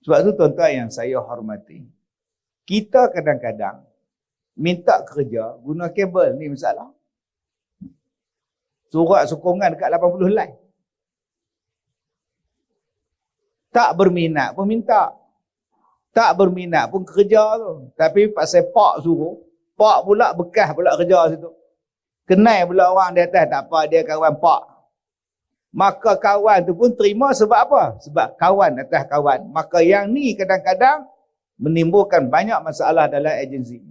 Sebab tu tuan-tuan yang saya hormati, kita kadang-kadang minta kerja guna kabel ni masalah. Surat sokongan dekat 80 line. Tak berminat pun minta. Tak berminat pun kerja tu. Tapi pasal pak suruh, pak pula bekas pula kerja situ. Kenal pula orang di atas, tak apa dia kawan pak. Maka kawan tu pun terima sebab apa? Sebab kawan atas kawan. Maka yang ni kadang-kadang menimbulkan banyak masalah dalam agensi.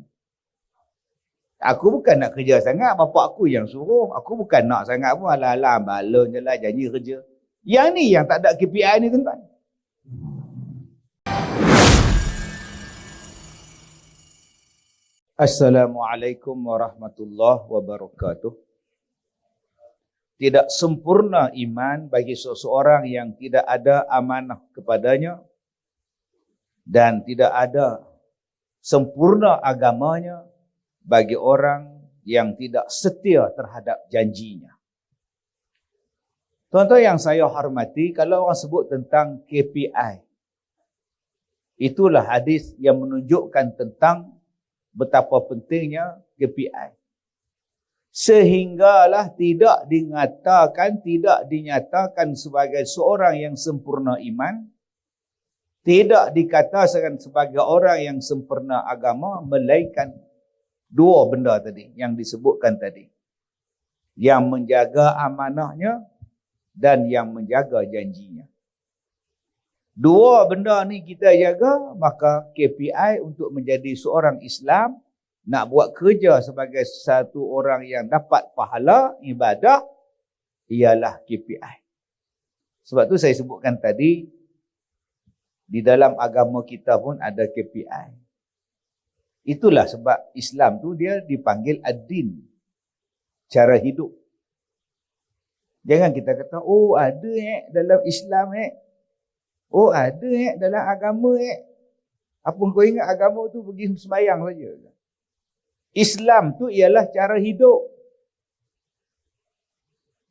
Aku bukan nak kerja sangat, bapak aku yang suruh. Aku bukan nak sangat pun, alah-alah balon je lah janji kerja. Yang ni yang tak ada KPI ni tuan-tuan. Assalamualaikum warahmatullahi wabarakatuh. Tidak sempurna iman bagi seseorang yang tidak ada amanah kepadanya dan tidak ada sempurna agamanya bagi orang yang tidak setia terhadap janjinya. Tuan-tuan yang saya hormati, kalau orang sebut tentang KPI, itulah hadis yang menunjukkan tentang betapa pentingnya KPI. Sehinggalah tidak dinyatakan sebagai seorang yang sempurna iman, tidak dikatakan sebagai orang yang sempurna agama, melainkan dua benda tadi yang disebutkan tadi. Yang menjaga amanahnya dan yang menjaga janjinya. Dua benda ni kita jaga, maka KPI untuk menjadi seorang Islam, nak buat kerja sebagai satu orang yang dapat pahala ibadah, ialah KPI. Sebab tu saya sebutkan tadi, di dalam agama kita pun ada KPI. Itulah sebab Islam tu dia dipanggil ad-din, cara hidup. Jangan kita kata, oh ada dalam Islam oh ada dalam agama apa kau ingat agama tu pergi sembahyang saja. Islam tu ialah cara hidup.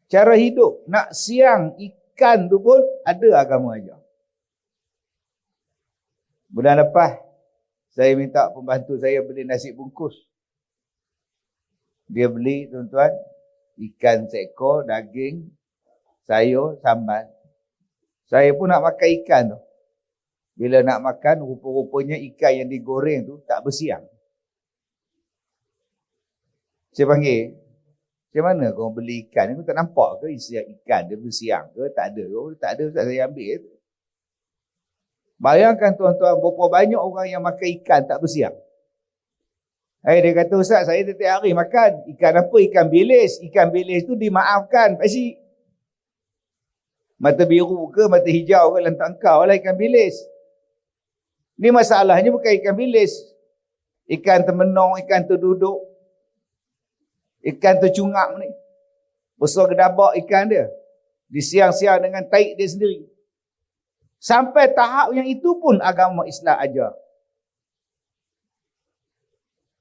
Cara hidup. Nak siang ikan tu pun ada agama aja. Bulan lepas saya minta pembantu saya beli nasi bungkus. Dia beli tuan-tuan, ikan seekor, daging, sayur, sambal. Saya pun nak makan ikan tu. Bila nak makan, rupa-rupanya ikan yang digoreng tu tak bersiang. Saya panggil, macam mana kau beli ikan? Aku tak nampak ke isi ikan dia bersiang ke? Tak ada. Oh, tak ada, tak saya ambil. Bayangkan tuan-tuan, berapa banyak orang yang makan ikan tak bersiang. Dia kata, Ustaz, saya setiap hari makan. Ikan apa? Ikan bilis. Ikan bilis tu dimaafkan. Pasti mata biru ke, mata hijau ke, lantak kau lah ikan bilis. Ni masalahnya bukan ikan bilis. Ikan termenung, ikan terduduk, ikan tercungap ni. Besar gedabak ikan dia. Disiang-siang dengan taik dia sendiri. Sampai tahap yang itu pun agama Islam ajar.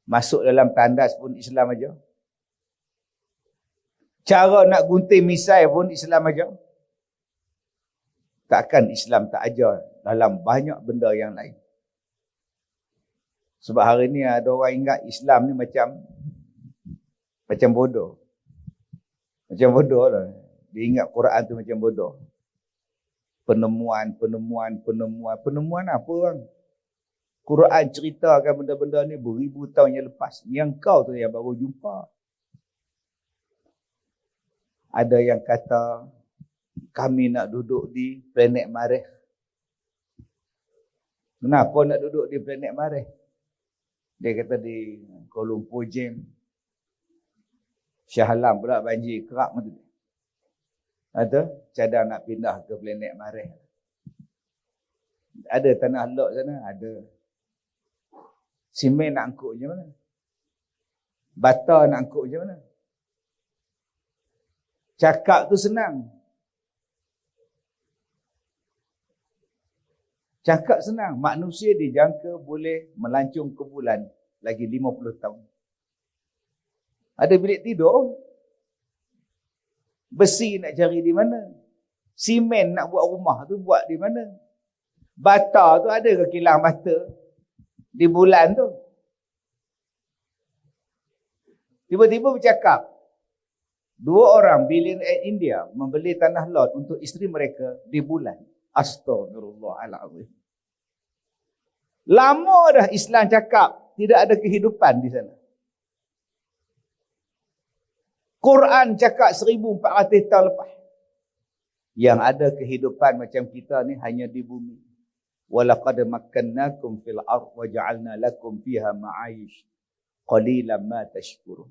Masuk dalam tandas pun Islam ajar. Cara nak gunting misai pun Islam ajar. Takkan Islam tak ajar dalam banyak benda yang lain. Sebab hari ni ada orang ingat Islam ni macam bodoh. Macam bodoh lah. Dia ingat Quran tu macam bodoh. Penemuan apa orang? Quran ceritakan benda-benda ni beribu tahun yang lepas. Yang kau tu yang baru jumpa. Ada yang kata kami nak duduk di planet Marikh. Kenapa nak duduk di planet Marikh? Dia kata di Kuala Lumpur Jam. Shah Alam pula banjir kerap macam tu. Ada cadang nak pindah ke planet Marikh. Ada tanah lot sana, ada. Simen nak angkut macam mana? Bata nak angkut macam mana? Cakap tu senang. Cakap senang. Manusia dijangka boleh melancong ke bulan lagi 50 tahun. Ada bilik tidur. Besi nak cari di mana? Simen nak buat rumah tu buat di mana? Bata tu ada ke kilang bata di bulan tu? Tiba-tiba bercakap, 2 orang billionaire India membeli tanah lot untuk isteri mereka di bulan. Astaghfirullahaladzim. Lama dah Islam cakap tidak ada kehidupan di sana. Quran cakap 1400 tahun lepas. Yang ada kehidupan macam kita ni hanya di bumi. Walaqad makkannakum fil ardh wa ja'alna lakum fiha ma'aish qalilan ma tashkurun.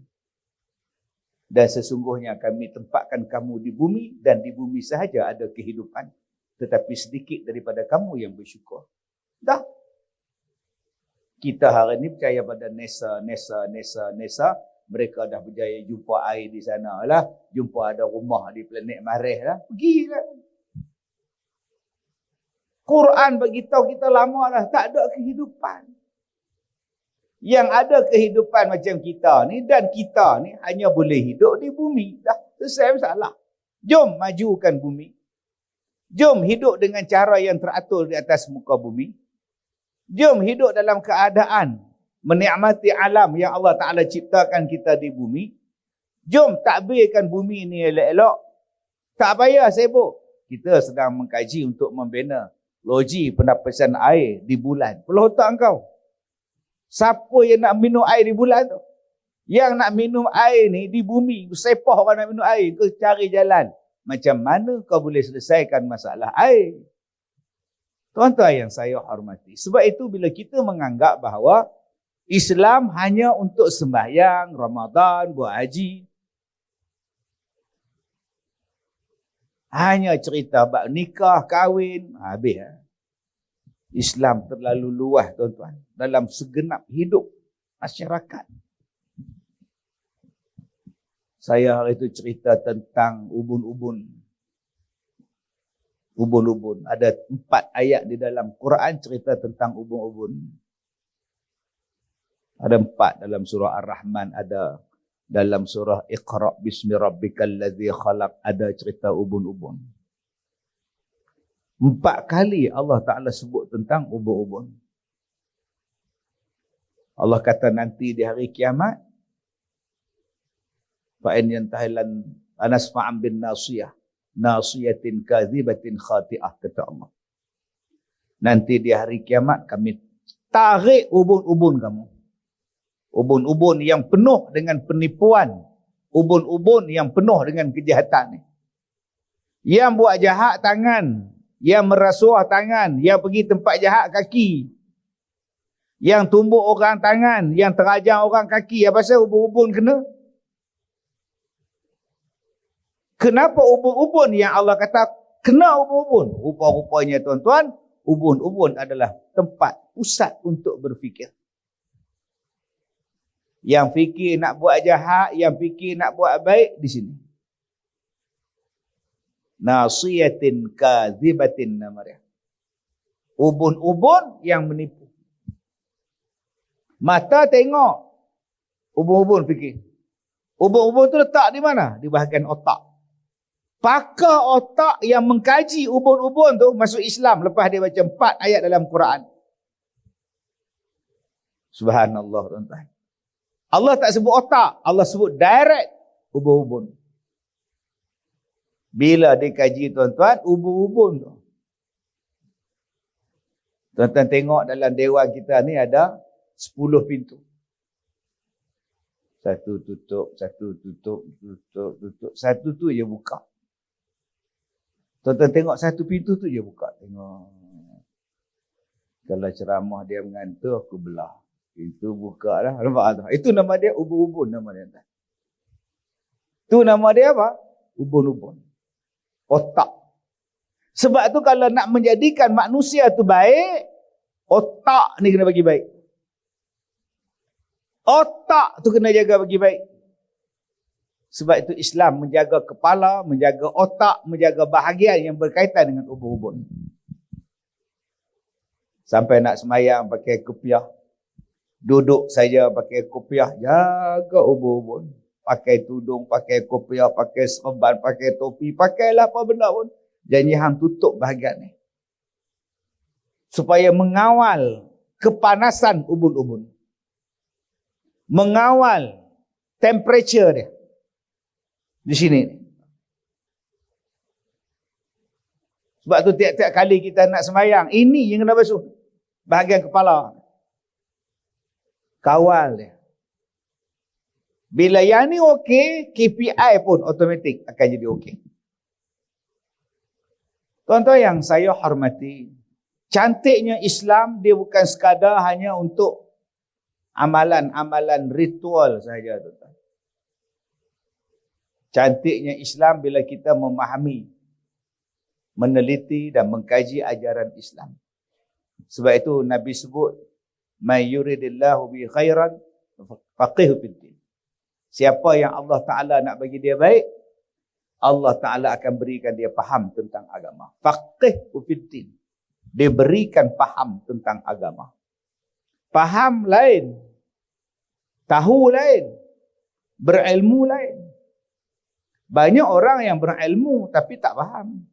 Dan sesungguhnya kami tempatkan kamu di bumi dan di bumi sahaja ada kehidupan. Tetapi sedikit daripada kamu yang bersyukur. Dah. Kita hari ni percaya pada NASA. Mereka dah berjaya jumpa air di sana lah. Jumpa ada rumah di planet Marikh lah. Pergilah. Quran beritahu kita lama lah. Tak ada kehidupan. Yang ada kehidupan macam kita ni. Dan kita ni hanya boleh hidup di bumi. Dah selesai masalah. Jom majukan bumi. Jom hidup dengan cara yang teratur di atas muka bumi. Jom hidup dalam keadaan menikmati alam yang Allah Ta'ala ciptakan kita di bumi. Jom takbirkan bumi ni elok-elok. Tak payah sibuk. Kita sedang mengkaji untuk membina loji penapisan air di bulan. Pelah otak engkau. Siapa yang nak minum air di bulan tu? Yang nak minum air ni di bumi. Sepah orang nak minum air. Kau cari jalan. Macam mana kau boleh selesaikan masalah air? Tuan-tuan yang saya hormati. Sebab itu bila kita menganggap bahawa Islam hanya untuk sembahyang, Ramadan, buat haji. Hanya cerita bab nikah, kahwin, habis. Islam terlalu luas, tuan-tuan, dalam segenap hidup masyarakat. Saya hari itu cerita tentang ubun-ubun. Ubun-ubun. Ada 4 ayat di dalam Quran cerita tentang ubun-ubun. Ada 4 dalam surah Ar-Rahman, ada dalam surah Iqra' bismi rabbikal ladzi khalaq, ada cerita ubun-ubun. 4 kali Allah Ta'ala sebut tentang ubun-ubun. Allah kata nanti di hari kiamat, fa'in yantahilan anasma'an bin nasiyah, nasiyatin kadhibatin khati'ah, kata Allah. Nanti di hari kiamat kami tarik ubun-ubun kamu. Ubun-ubun yang penuh dengan penipuan. Ubun-ubun yang penuh dengan kejahatan. Yang buat jahat tangan. Yang merasuah tangan. Yang pergi tempat jahat kaki. Yang tumbuk orang tangan. Yang terajang orang kaki. Apa pasal ubun-ubun kena? Kenapa ubun-ubun yang Allah kata kena ubun-ubun? Rupa-rupanya tuan-tuan, ubun-ubun adalah tempat pusat untuk berfikir. Yang fikir nak buat jahat, yang fikir nak buat baik, di sini. Nasiyatin kadhibatin namanya. Ubun-ubun yang menipu. Mata tengok, ubun-ubun fikir. Ubun-ubun tu letak di mana? Di bahagian otak. Pakar otak yang mengkaji ubun-ubun tu masuk Islam lepas dia baca 4 ayat dalam Quran. Subhanallah, tuan-tuan. Allah tak sebut otak, Allah sebut direct ubun-ubun. Bila dikaji, tuan-tuan, ubun-ubun tu. Tuan-tuan tengok dalam dewan kita ni ada 10 pintu. Satu tutup, satu tutup, tutup. Satu tu je buka. Tuan-tuan tengok satu pintu tu je buka. Tengok. Kalau ceramah dia mengantuk, aku belah. Pintu buka dah. Nampak tak? Itu nama dia ubun-ubun. Nama dia. Itu nama dia apa? Ubun-ubun. Otak. Sebab tu kalau nak menjadikan manusia tu baik, otak ni kena bagi baik. Otak tu kena jaga bagi baik. Sebab itu Islam menjaga kepala, menjaga otak, menjaga bahagian yang berkaitan dengan ubun-ubun. Sampai nak semayang pakai kopiah. Duduk saja pakai kopiah, jaga ubun-ubun. Pakai tudung, pakai kopiah, pakai serban, pakai topi, pakailah apa benda pun. Janji hang tutup bahagian ni. supaya mengawal kepanasan ubun-ubun, mengawal temperature dia di sini. Sebab tu tiap-tiap kali kita nak sembahyang, ini yang kena basuh bahagian kepala. Kawal dia. Bila yang ni okey, KPI pun automatik akan jadi okey. Tuan-tuan yang saya hormati, cantiknya Islam dia bukan sekadar hanya untuk amalan-amalan ritual sahaja, tuan-tuan. Cantiknya Islam bila kita memahami, meneliti dan mengkaji ajaran Islam. Sebab itu Nabi sebut, "May yuridillahu bi khairan faqihu fid din." Siapa yang Allah Ta'ala nak bagi dia baik, Allah Ta'ala akan berikan dia faham tentang agama. Faqihu fid din. Dia berikan faham tentang agama. Faham lain, tahu lain, berilmu lain. Banyak orang yang berilmu tapi tak faham.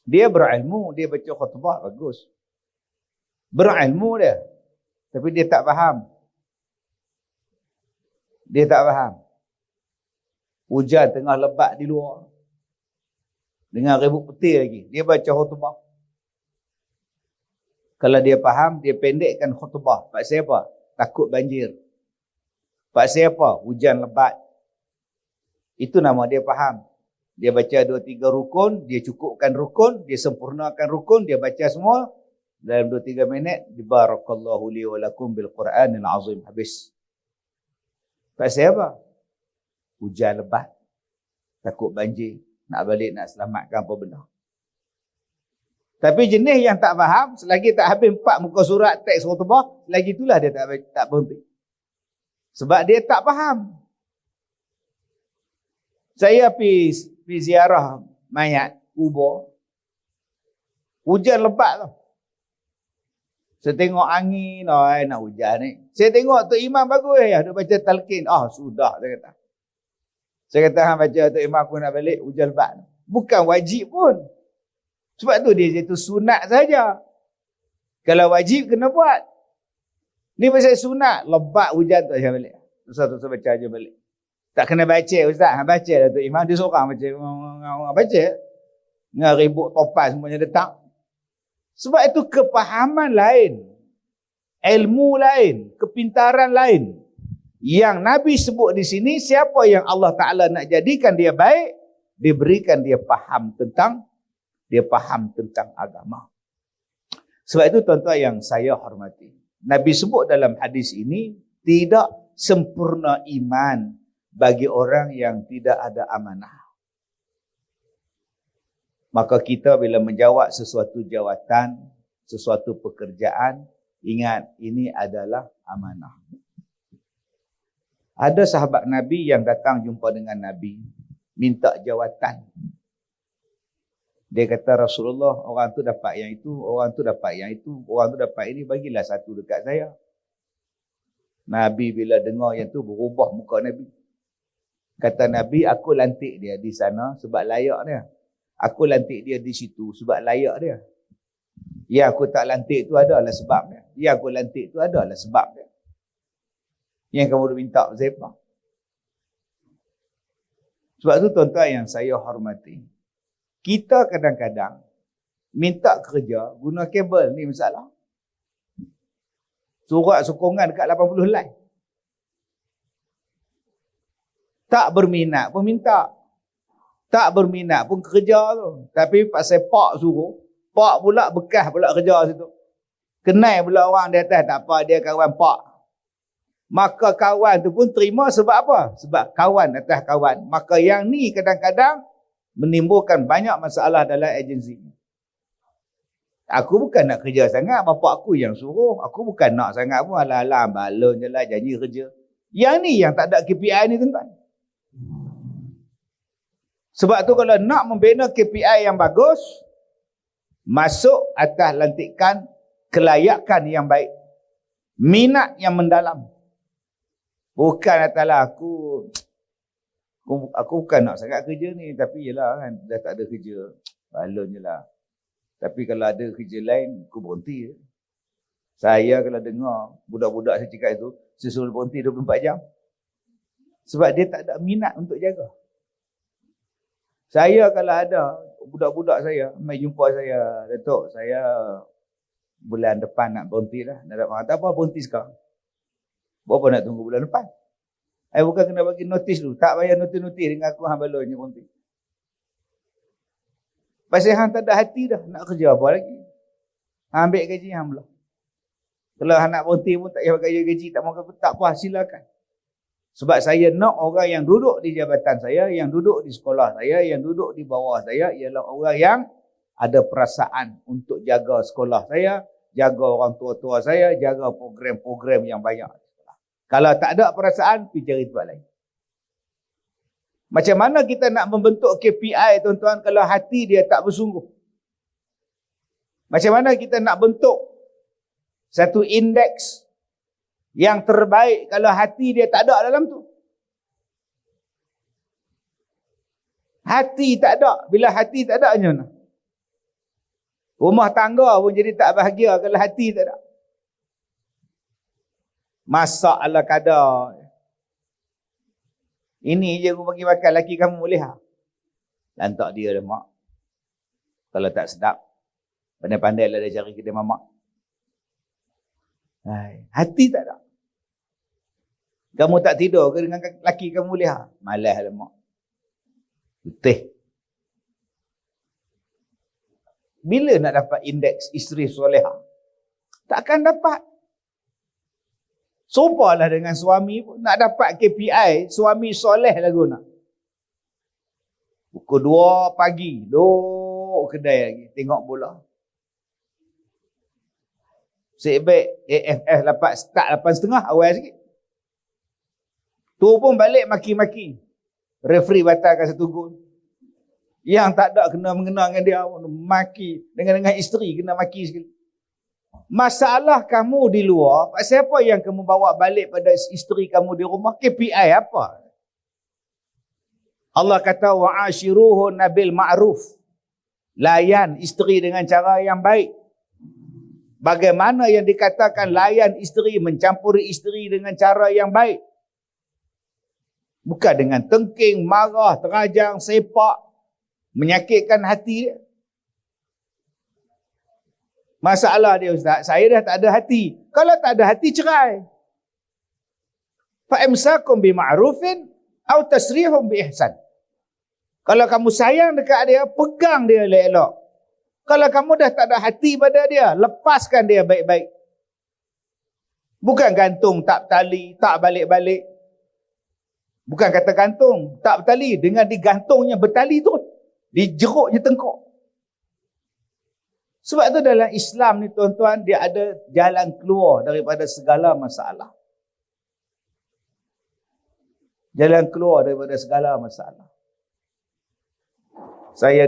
Dia berilmu, dia baca khutbah bagus. Berilmu dia, tapi dia tak faham. Dia tak faham. Hujan tengah lebat di luar, dengan ribut putih lagi, dia baca khutbah. Kalau dia faham, dia pendekkan khutbah. Pasal apa? Takut banjir. Pasal apa? Hujan lebat. Itu nama dia faham. Dia baca 2-3 rukun, dia cukupkan rukun, dia sempurnakan rukun, dia baca semua. Dalam 2-3 minit, Barakallahu li wa lakum bil Quranil azim. Habis. Pasal apa? Hujan lebat. Takut banjir. Nak balik, nak selamatkan apa benda. Tapi jenis yang tak faham, selagi tak habis 4 muka surat teks khutbah, selagi itulah dia tak berhenti. Sebab dia tak faham. Saya pergi ziarah mayat kubur. Hujan lebat tu. Saya tengok angin, nak hujan ni. Saya tengok Tok Imam bagus ya, dia baca talqin. Sudah saya kata. Saya kata baca Tok Imam aku nak balik, hujan lebat. Bukan wajib pun. Sebab tu dia itu sunat saja. Kalau wajib kena buat. Ni pasal sunat, lebat hujan tu saya balik. Ustaz baca aja balik. Tak kena baca Ustaz, baca lah Tok Imam, dia seorang baca. Dengan ribut topan semuanya datang. Sebab itu kepahaman lain, ilmu lain, kepintaran lain. Yang Nabi sebut di sini, siapa yang Allah Ta'ala nak jadikan dia baik, diberikan dia faham tentang agama. Sebab itu tuan-tuan yang saya hormati, Nabi sebut dalam hadis ini, tidak sempurna iman bagi orang yang tidak ada amanah. Maka kita bila menjawab sesuatu jawatan, sesuatu pekerjaan, ingat ini adalah amanah. Ada sahabat Nabi yang datang jumpa dengan Nabi, minta jawatan. Dia kata, Rasulullah, orang tu dapat yang itu, orang tu dapat yang itu, orang tu dapat ini, bagilah satu dekat saya. Nabi bila dengar yang tu berubah muka Nabi. Kata Nabi, aku lantik dia di sana sebab layak dia. Aku lantik dia di situ sebab layak dia. Ya aku tak lantik tu adalah sebab dia. Ya aku lantik tu adalah sebab dia. Yang kamu minta siapa? Sebab tu tuan-tuan yang saya hormati, kita kadang-kadang minta kerja guna kabel ni masalah. Surat sokongan dekat 80 line. Tak berminat pun minta. Tak berminat pun kerja tu. Tapi pasal pak suruh, pak pula bekas pula kerja situ. Kenal pula orang di atas, tak apa dia kawan pak. Maka kawan tu pun terima sebab apa? Sebab kawan atas kawan. Maka yang ni kadang-kadang menimbulkan banyak masalah dalam agensi. Aku bukan nak kerja sangat, bapak aku yang suruh. Aku bukan nak sangat pun, alah-alah, balon je lah, janji kerja. Yang ni yang tak ada KPI ni tuan-tuan. Sebab tu kalau nak membina KPI yang bagus, masuk atas lantikan kelayakan yang baik. Minat yang mendalam. Bukan katalah aku bukan nak sangat kerja ni, tapi yelah kan, dah tak ada kerja. Balon je lah. Tapi kalau ada kerja lain, aku berhenti. Saya kalau dengar budak-budak saya cakap itu, saya suruh berhenti 24 jam. Sebab dia tak ada minat untuk jaga. Saya kalau ada budak-budak saya, mai jumpa saya, Datuk, saya bulan depan nak berhenti dah. Nak kata apa, berhenti sekarang. Berapa nak tunggu bulan depan? Bukan kena bagi notis dulu. Tak payah notis-notis dengan aku, hang balonnya berhenti. Pasal hang tak ada hati dah, nak kerja apa lagi? Hang ambil gaji, hang belah. Kalau hang nak berhenti pun tak payah bagi gaji, tak mahu tak apa, silakan. Sebab saya nak orang yang duduk di jabatan saya, yang duduk di sekolah saya, yang duduk di bawah saya, ialah orang yang ada perasaan untuk jaga sekolah saya, jaga orang tua-tua saya, jaga program-program yang banyak. Kalau tak ada perasaan, pergi cari tempat lain. Macam mana kita nak membentuk KPI, tuan-tuan, kalau hati dia tak bersungguh? Macam mana kita nak bentuk satu indeks yang terbaik kalau hati dia tak ada dalam tu? Hati tak ada. Bila hati tak ada, macam mana? Rumah tangga pun jadi tak bahagia kalau hati tak ada. Masak ala kadar. Ini je aku bagi makan, laki kamu boleh ha? Lantak dia dah, mak. Kalau tak sedap, pandai-pandai lah dia cari kedai mamak. Hati tak ada. Kamu tak tidur ke dengan laki kamu boleh ha? Malas lah, mak. Betul. Bila nak dapat indeks isteri soleha? Takkan dapat. Sopalah dengan suami pun. Nak dapat KPI, suami soleh lagu nak. Pukul 2 pagi, duduk kedai lagi, tengok bola. Sebaik AFF dapat start 8.30, awal sikit. Tu pun balik maki-maki. Referee batalkan 1 gol. Yang tak ada kena mengenal dengan dia, maki. Dengan isteri kena maki sekali. Masalah kamu di luar, pasal apa yang kamu bawa balik pada isteri kamu di rumah? KPI apa? Allah kata wa'ashiruhun bil ma'ruf. Layan isteri dengan cara yang baik. Bagaimana yang dikatakan layan isteri, mencampuri isteri dengan cara yang baik? Bukan dengan tengking, marah, terajang, sepak, menyakitkan hati dia. Masalah dia, Ustaz, saya dah tak ada hati. Kalau tak ada hati, cerai. Fa'imsakum bima'rufin atau tasrihum biihsan. Kalau kamu sayang dekat dia, pegang dia elok-elok. Kalau kamu dah tak ada hati pada dia, lepaskan dia baik-baik. Bukan gantung, tak bertali, tak balik-balik. Bukan kata gantung, tak bertali. Dengan digantungnya bertali tu, dijeruknya tengkok. Sebab tu dalam Islam ni, tuan-tuan, dia ada jalan keluar daripada segala masalah. Jalan keluar daripada segala masalah. Saya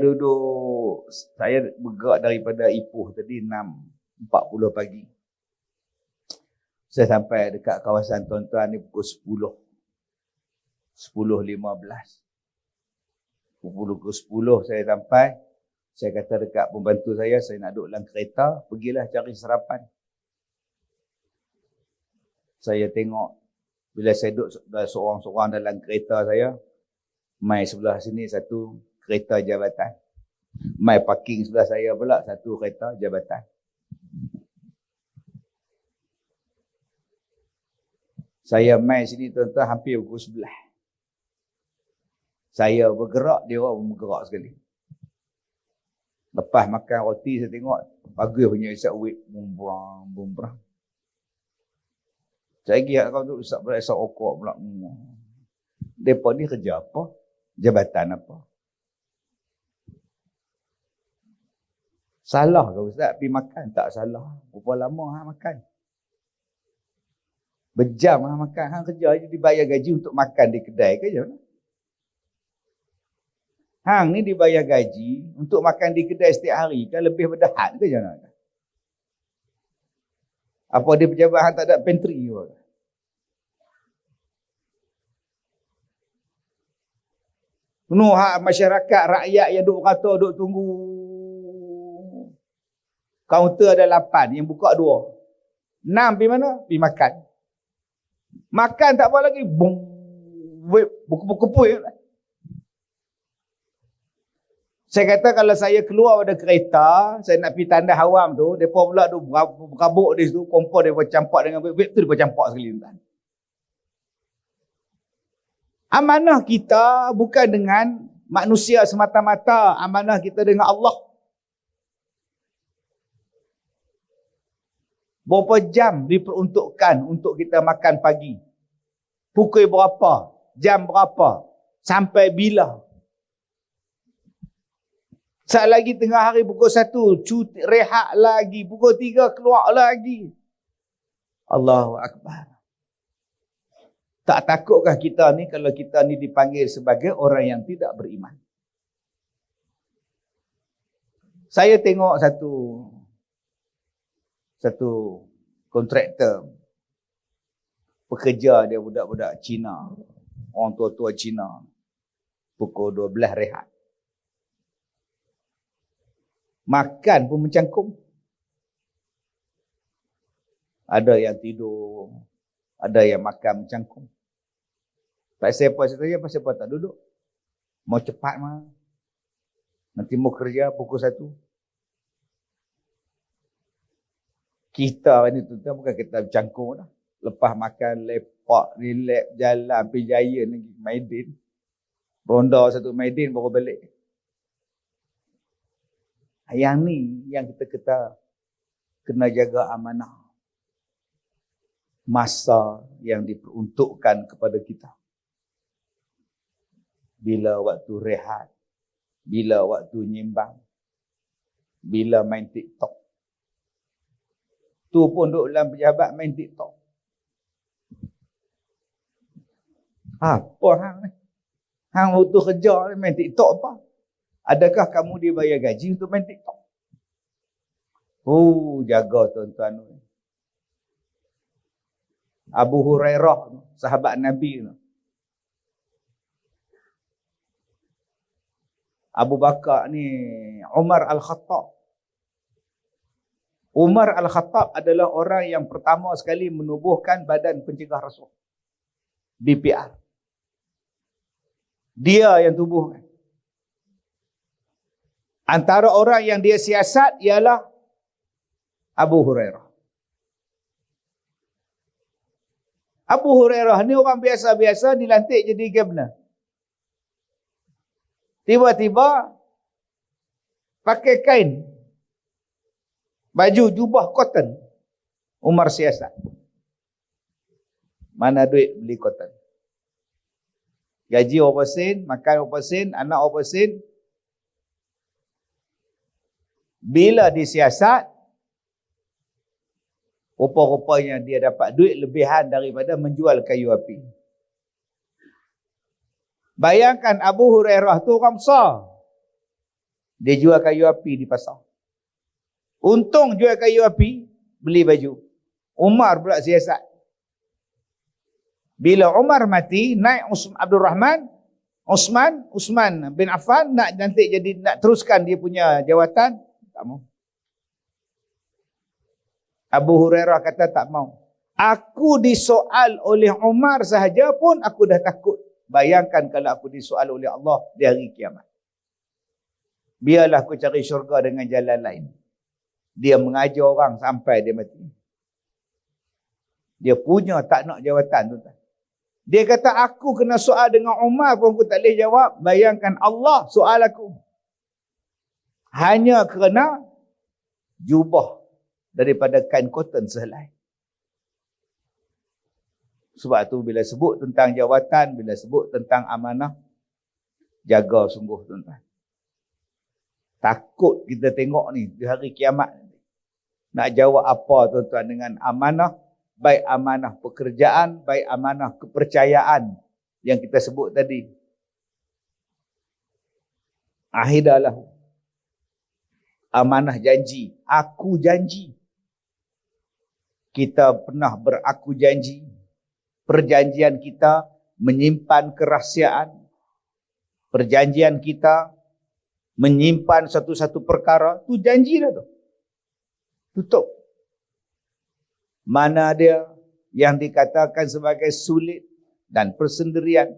bergerak daripada Ipoh tadi 6.40 pagi. Saya sampai dekat kawasan tuan-tuan ni pukul 10.15. Pukul 10 saya sampai. Saya kata dekat pembantu saya nak duduk dalam kereta, pergilah cari sarapan. Saya tengok, bila saya duduk seorang-seorang dalam kereta saya, mai sebelah sini satu kereta jabatan. Mai parking sebelah saya pula satu kereta jabatan. Saya mai sini tuan-tuan hampir pukul 11. Saya bergerak, dia orang bergerak sekali. Lepas makan roti, saya tengok bagus punya isap wik, bumbrang. Saya pergi kau tu isap okok pula. Mereka ni kerja apa? Jabatan apa? Salah ke Ustaz pergi makan? Tak salah. Berapa lama hang makan? Berjam hang makan. Hang kerja je dibayar gaji untuk makan di kedai ke je? Hang ni dibayar gaji untuk makan di kedai setiap hari kan lebih berdahat ke jangan? Apa dia pejabat hang tak ada pantry ke? Penuh hak masyarakat, rakyat yang duk kata, duk tunggu. Kaunter ada 8, yang buka 2. 6 pergi mana? Pergi makan. Makan tak apa lagi, bung, buku-buku. Saya kata kalau saya keluar pada kereta, saya nak pergi tandas awam tu, mereka pula tu berabuk di situ, kompor mereka campak dengan web tu, mereka campak sekali. Amanah kita bukan dengan manusia semata-mata, amanah kita dengan Allah. Berapa jam diperuntukkan untuk kita makan pagi? Pukul berapa? Jam berapa? Sampai bila? Saat lagi tengah hari pukul 1, cuti, rehat lagi. Pukul 3, keluar lagi. Allahu Akbar. Tak takutkah kita ni kalau kita ni dipanggil sebagai orang yang tidak beriman? Saya tengok satu kontraktor. Pekerja dia budak-budak Cina. Orang tua-tua Cina. Pukul 12 rehat. Makan pun mencangkung. Ada yang tidur, ada yang makan mencangkung. Pasal apa saya tanya, pasal apa tak duduk? Mau cepat mah. Nanti mau kerja pukul 1. Kita ni tu bukan kita mencangkung dah. Lepas makan, lepak, relax, jalan, pergi jaya lagi, Maidin. Ronda satu Maidin baru balik. Yang ni yang kita kena jaga amanah. Masa yang diperuntukkan kepada kita. Bila waktu rehat, bila waktu nyimbang, bila main TikTok. Tu pun duduk dalam pejabat main TikTok. Apa hang ni? Hang waktu kerja ni main TikTok apa? Adakah kamu dibayar gaji untuk main TikTok? Oh, jaga tuan-tuan. Abu Hurairah, sahabat Nabi. Abu Bakar ni, Umar Al-Khattab. Umar Al-Khattab adalah orang yang pertama sekali menubuhkan Badan Pencegah Rasuah. BPR. Dia yang tubuhkan. Antara orang yang dia siasat ialah Abu Hurairah. Abu Hurairah ni orang biasa-biasa dilantik jadi governor. Tiba-tiba pakai kain, baju jubah cotton. Umar siasat. Mana duit beli cotton? Gaji berapa sen, makan berapa sen, anak berapa sen. Bila disiasat, rupa-rupanya dia dapat duit lebihan daripada menjual kayu api. Bayangkan Abu Hurairah tu orang besar. Dia jual kayu api di pasar. Untung jual kayu api, beli baju. Umar pula siasat. Bila Umar mati, naik Usman bin Affan nak nanti jadi, nak teruskan dia punya jawatan. Tak mau. Abu Hurairah kata tak mau. Aku disoal oleh Umar sahaja pun aku dah takut. Bayangkan kalau aku disoal oleh Allah di hari kiamat. Biarlah aku cari syurga dengan jalan lain. Dia mengajar orang sampai dia mati. Dia punya tak nak jawatan tu. Dia kata aku kena soal dengan Umar pun aku tak boleh jawab. Bayangkan Allah soal aku. Hanya kerana jubah daripada kain cotton sehelai. Sebab tu bila sebut tentang jawatan, bila sebut tentang amanah, jaga sungguh tuan-tuan. Takut kita tengok ni di hari kiamat. Nak jawab apa tuan-tuan dengan amanah, baik amanah pekerjaan, baik amanah kepercayaan yang kita sebut tadi. Ahidalah. Amanah janji. Aku janji. Kita pernah beraku janji. Perjanjian kita menyimpan kerahsiaan. Perjanjian kita menyimpan satu-satu perkara. Tu janji dah tu. Tutup. Mana dia yang dikatakan sebagai sulit dan persendirian.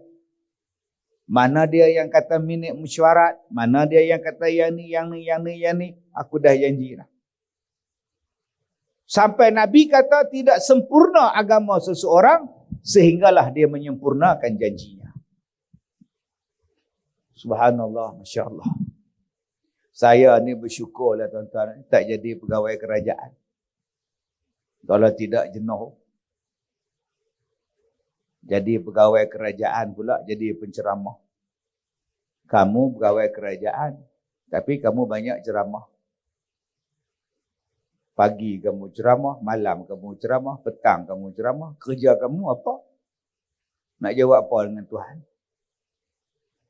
Mana dia yang kata minit mesyuarat. Mana dia yang kata yang ni. Aku dah janji dah. Sampai Nabi kata tidak sempurna agama seseorang sehinggalah dia menyempurnakan janjinya. Subhanallah, Masya Allah. Saya ni bersyukurlah tuan-tuan, tak jadi pegawai kerajaan. Kalau tidak jenuh. Jadi pegawai kerajaan pula jadi penceramah. Kamu pegawai kerajaan, tapi kamu banyak ceramah. Pagi kamu ceramah, malam kamu ceramah, petang kamu ceramah. Kerja kamu apa? Nak jawab apa dengan Tuhan?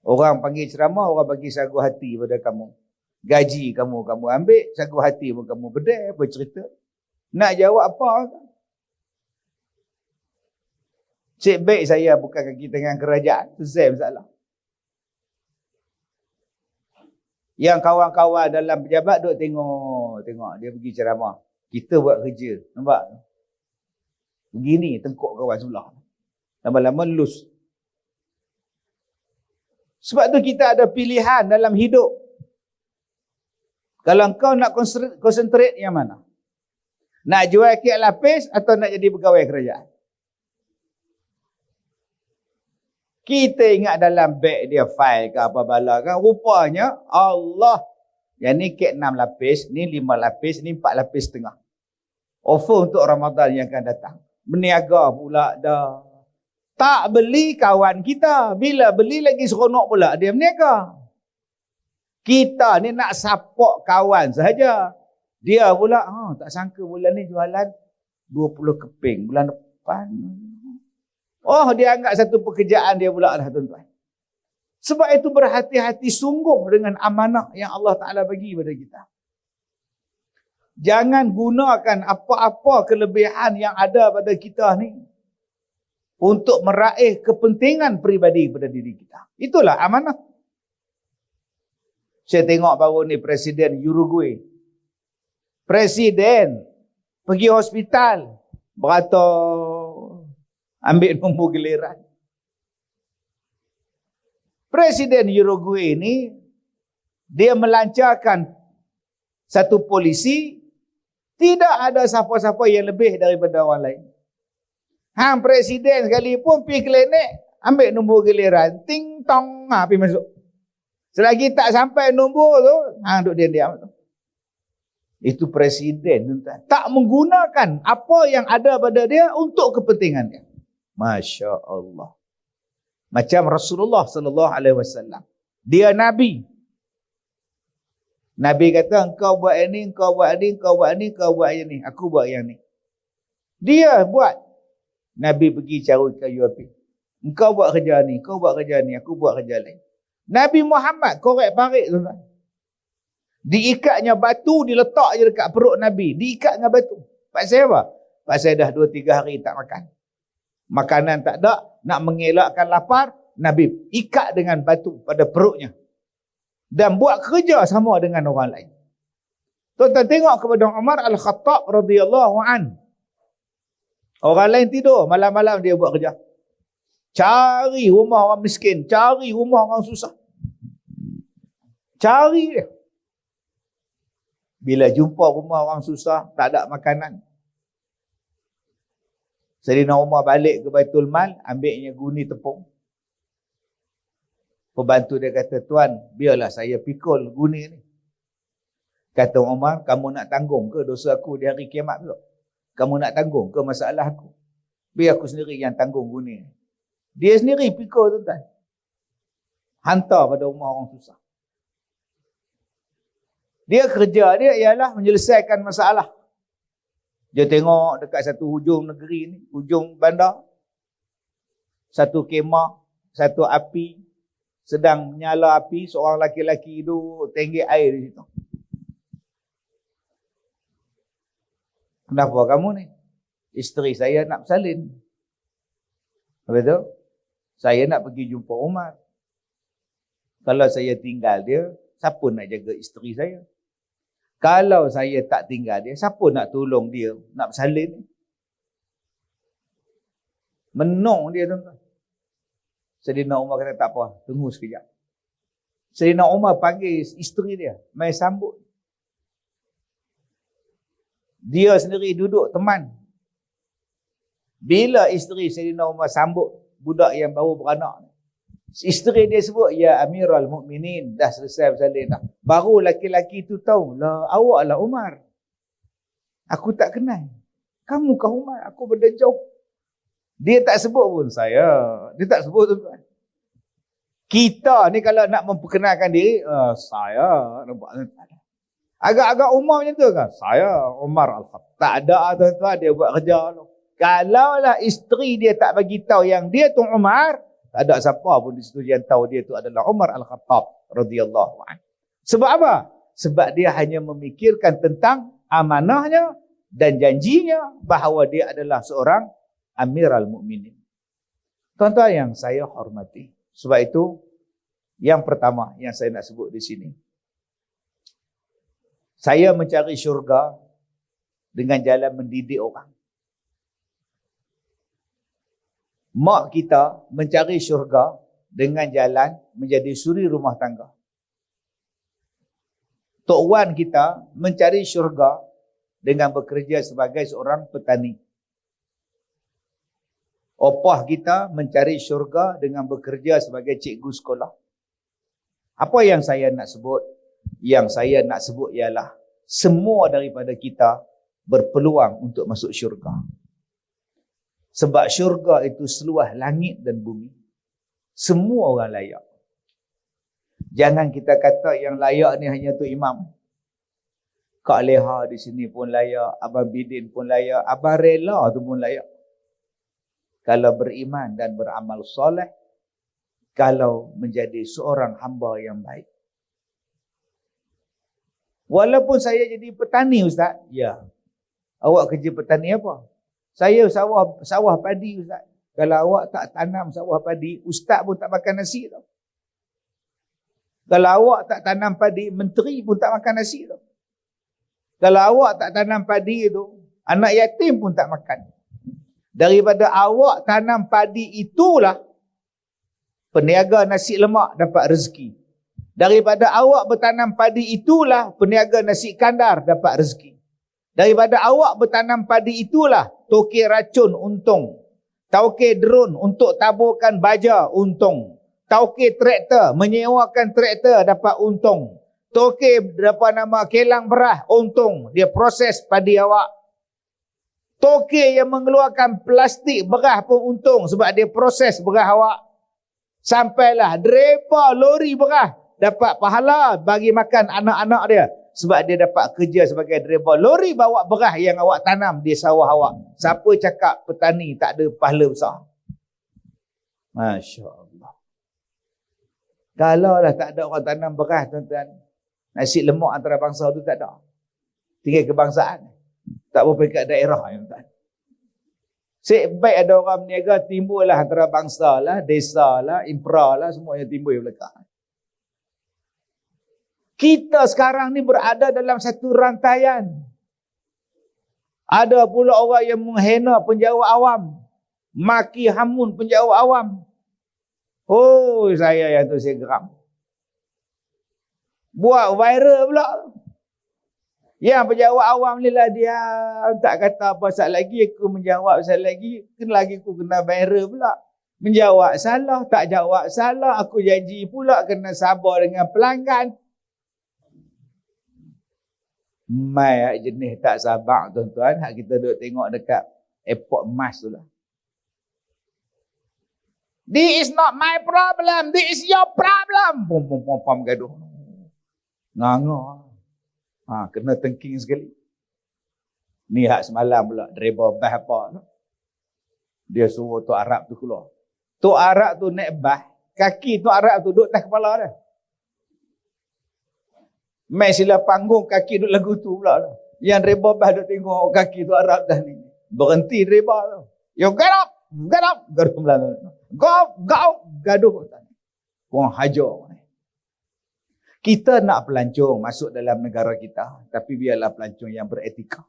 Orang panggil ceramah, orang bagi sagu hati pada kamu. Gaji kamu ambil, sagu hati pun kamu bedai, bercerita. Nak jawab apa? Cik baik saya bukan kaki tangan kerajaan. Itu saya masalah. Yang kawan-kawan dalam pejabat duk tengok dia pergi ceramah. Kita buat kerja. Nampak? Begini tengkuk kawan sebelah. Lama-lama lose. Sebab tu kita ada pilihan dalam hidup. Kalau kau nak concentrate yang mana? Nak jual kek lapis atau nak jadi pegawai kerajaan? Kita ingat dalam beg dia file ke apa bala kan. Rupanya Allah. Yang ni kek 6 lapis. Ni 5 lapis. Ni 4 lapis setengah. Offer untuk Ramadan yang akan datang. Berniaga pula dah. Tak beli kawan kita. Bila beli lagi seronok pula dia berniaga. Kita ni nak support kawan sahaja. Dia pula tak sangka bulan ni jualan 20 keping. Bulan depan. Oh, dia anggap satu pekerjaan dia pula dah tuan-tuan. Sebab itu berhati-hati sungguh dengan amanah yang Allah Ta'ala bagi pada kita. Jangan gunakan apa-apa kelebihan yang ada pada kita ni untuk meraih kepentingan peribadi pada diri kita. Itulah amanah. Saya tengok baru ni Presiden Uruguay. Presiden pergi hospital beratur ambil nombor giliran. Presiden Uruguay ni dia melancarkan satu polisi, tidak ada siapa-siapa yang lebih daripada orang lain. Hang presiden sekalipun pergi klinik ambil nombor giliran, ting tong pergi masuk. Selagi tak sampai nombor tu, hang duduk diam-diam tu. Itu presiden tak menggunakan apa yang ada pada dia untuk kepentingannya. Masya Allah. Macam Rasulullah sallallahu alaihi wasallam. Dia Nabi. Nabi kata, engkau buat ini, engkau buat ini, engkau buat ini, engkau buat ini. Aku buat yang ni. Dia buat. Nabi pergi cari kayu api. Engkau buat kerja ni, engkau buat kerja ni, aku buat kerja lain. Nabi Muhammad korek parik tuan-tuan. Diikatnya batu, diletak je dekat perut Nabi. Diikat dengan batu. Pasal apa? Pasal dah 2-3 hari tak makan. Makanan tak ada, nak mengelakkan lapar, Nabi ikat dengan batu pada perutnya. Dan buat kerja sama dengan orang lain. Tuan-tuan tengok kepada Umar Al-Khattab radhiyallahu an. Orang lain tidur, malam-malam dia buat kerja. Cari rumah orang miskin, cari rumah orang susah. Cari dia. Bila jumpa rumah orang susah, tak ada makanan. Sayyidina Umar balik ke Baitul Mal, ambilnya guni tepung. Pembantu dia kata, tuan, biarlah saya pikul guni ni. Kata Umar, kamu nak tanggung ke dosa aku di hari kiamat pula? Kamu nak tanggung ke masalah aku? Biar aku sendiri yang tanggung guni ni. Dia sendiri pikul tuan-tuan. Hantar pada rumah orang susah. Dia kerja dia ialah menyelesaikan masalah. Dia tengok dekat satu hujung negeri ni, hujung bandar. Satu kemah, satu api, sedang menyala api, seorang laki-laki duduk tenggek air di situ. Kenapa kamu ni? Isteri saya nak bersalin. Apa tu? Saya nak pergi jumpa Umar. Kalau saya tinggal dia, siapa nak jaga isteri saya? Kalau saya tak tinggal dia, siapa nak tolong dia nak bersalin ni? Menung dia tuan-tuan. Sayyidina Umar kata tak apa, tunggu sekejap. Sayyidina Umar panggil isteri dia, mai sambut. Dia sendiri duduk teman. Bila isteri Sayyidina Umar sambut budak yang baru beranak, isteri dia sebut, ya Amirul Mukminin, dah selesai bersalin dah. Baru laki-laki tu tahu, lah awak lah Umar. Aku tak kenal. Kamu kah Umar? Aku benda jauh. Dia tak sebut pun saya. Dia tak sebut tuan-tuan. Kita ni kalau nak memperkenalkan diri, saya nampak tuan-tuan. Agak-agak Umar macam tu kan? Saya Umar Al-Khattab. Tak ada tuan-tuan, dia buat kerja tu. Kalaulah isteri dia tak bagi tahu yang dia tu Umar, tak ada siapa pun di situ yang tahu dia tu adalah Umar Al-Khattab radhiyallahu anhu. Sebab apa? Sebab dia hanya memikirkan tentang amanahnya dan janjinya bahawa dia adalah seorang Amirul Mukminin. Tuan-tuan yang saya hormati. Sebab itu, yang pertama yang saya nak sebut di sini. Saya mencari syurga dengan jalan mendidik orang. Mak kita mencari syurga dengan jalan menjadi suri rumah tangga. Tok Wan kita mencari syurga dengan bekerja sebagai seorang petani. Opah kita mencari syurga dengan bekerja sebagai cikgu sekolah. Apa yang saya nak sebut? Yang saya nak sebut ialah semua daripada kita berpeluang untuk masuk syurga. Sebab syurga itu seluas langit dan bumi. Semua orang layak. Jangan kita kata yang layak ni hanya tu imam. Kak Leha di sini pun layak, Abang Bidin pun layak, Abang Rela tu pun layak. Kalau beriman dan beramal soleh, kalau menjadi seorang hamba yang baik. Walaupun saya jadi petani Ustaz, ya. Awak kerja petani apa? Saya sawah padi Ustaz. Kalau awak tak tanam sawah padi, Ustaz pun tak makan nasi tau. Kalau awak tak tanam padi, menteri pun tak makan nasi tau. Kalau awak tak tanam padi itu, anak yatim pun tak makan. Daripada awak tanam padi itulah peniaga nasi lemak dapat rezeki. Daripada awak bertanam padi itulah peniaga nasi kandar dapat rezeki. Daripada awak bertanam padi itulah tokek racun untung. Tokek drone untuk taburkan baja untung. Tokek traktor menyewakan traktor dapat untung. Tokek kelang berah untung. Dia proses padi awak. Tokek yang mengeluarkan plastik berah pun untung sebab dia proses berah awak. Sampailah driver lori berah dapat pahala bagi makan anak-anak dia. Sebab dia dapat kerja sebagai driver lori bawa berah yang awak tanam di sawah awak. Siapa cakap petani tak ada pahala besar? Masya Allah. Kalau lah tak ada orang tanam berah tuan-tuan, nasi lemak antara bangsa tu tak ada. Tinggal kebangsaan. Tak boleh kat daerah yang tak. Sebaik ada orang berniaga, timbul lah antara bangsa lah, desa lah, impra lah, semua yang timbul yang belakang. Kita sekarang ni berada dalam satu rantaian. Ada pula orang yang menghina penjawat awam. Maki hamun penjawat awam. Oh, saya yang tu saya geram. Buat viral pula. Yang penjawab awam ni lah dia tak kata apa pasal lagi, aku menjawab pasal lagi, lagi aku kena viral pula. Menjawab salah, tak jawab salah, aku janji pula kena sabar dengan pelanggan. Mai jenis tak sabar tuan-tuan, hak kita duduk tengok dekat airport Mas tu lah. This is not my problem, this is your problem. Pom gaduh. Nganga. Kena tengking sekali. Ni hak semalam pula, driver bas apa. Dia suruh Tok Arab tu keluar. Tok Arab tu naik bas, kaki Tok Arab tu duduk atas kepala dia. Mai sila panggung, kaki duduk lagu tu pula lah. Yang driver bas duduk tengok kaki Tok Arab dah ni. Berhenti driver tu. You get up, gaduh Melayu. Go, gaduh. Kurang hajar. Kita nak pelancong masuk dalam negara kita, tapi biarlah pelancong yang beretika.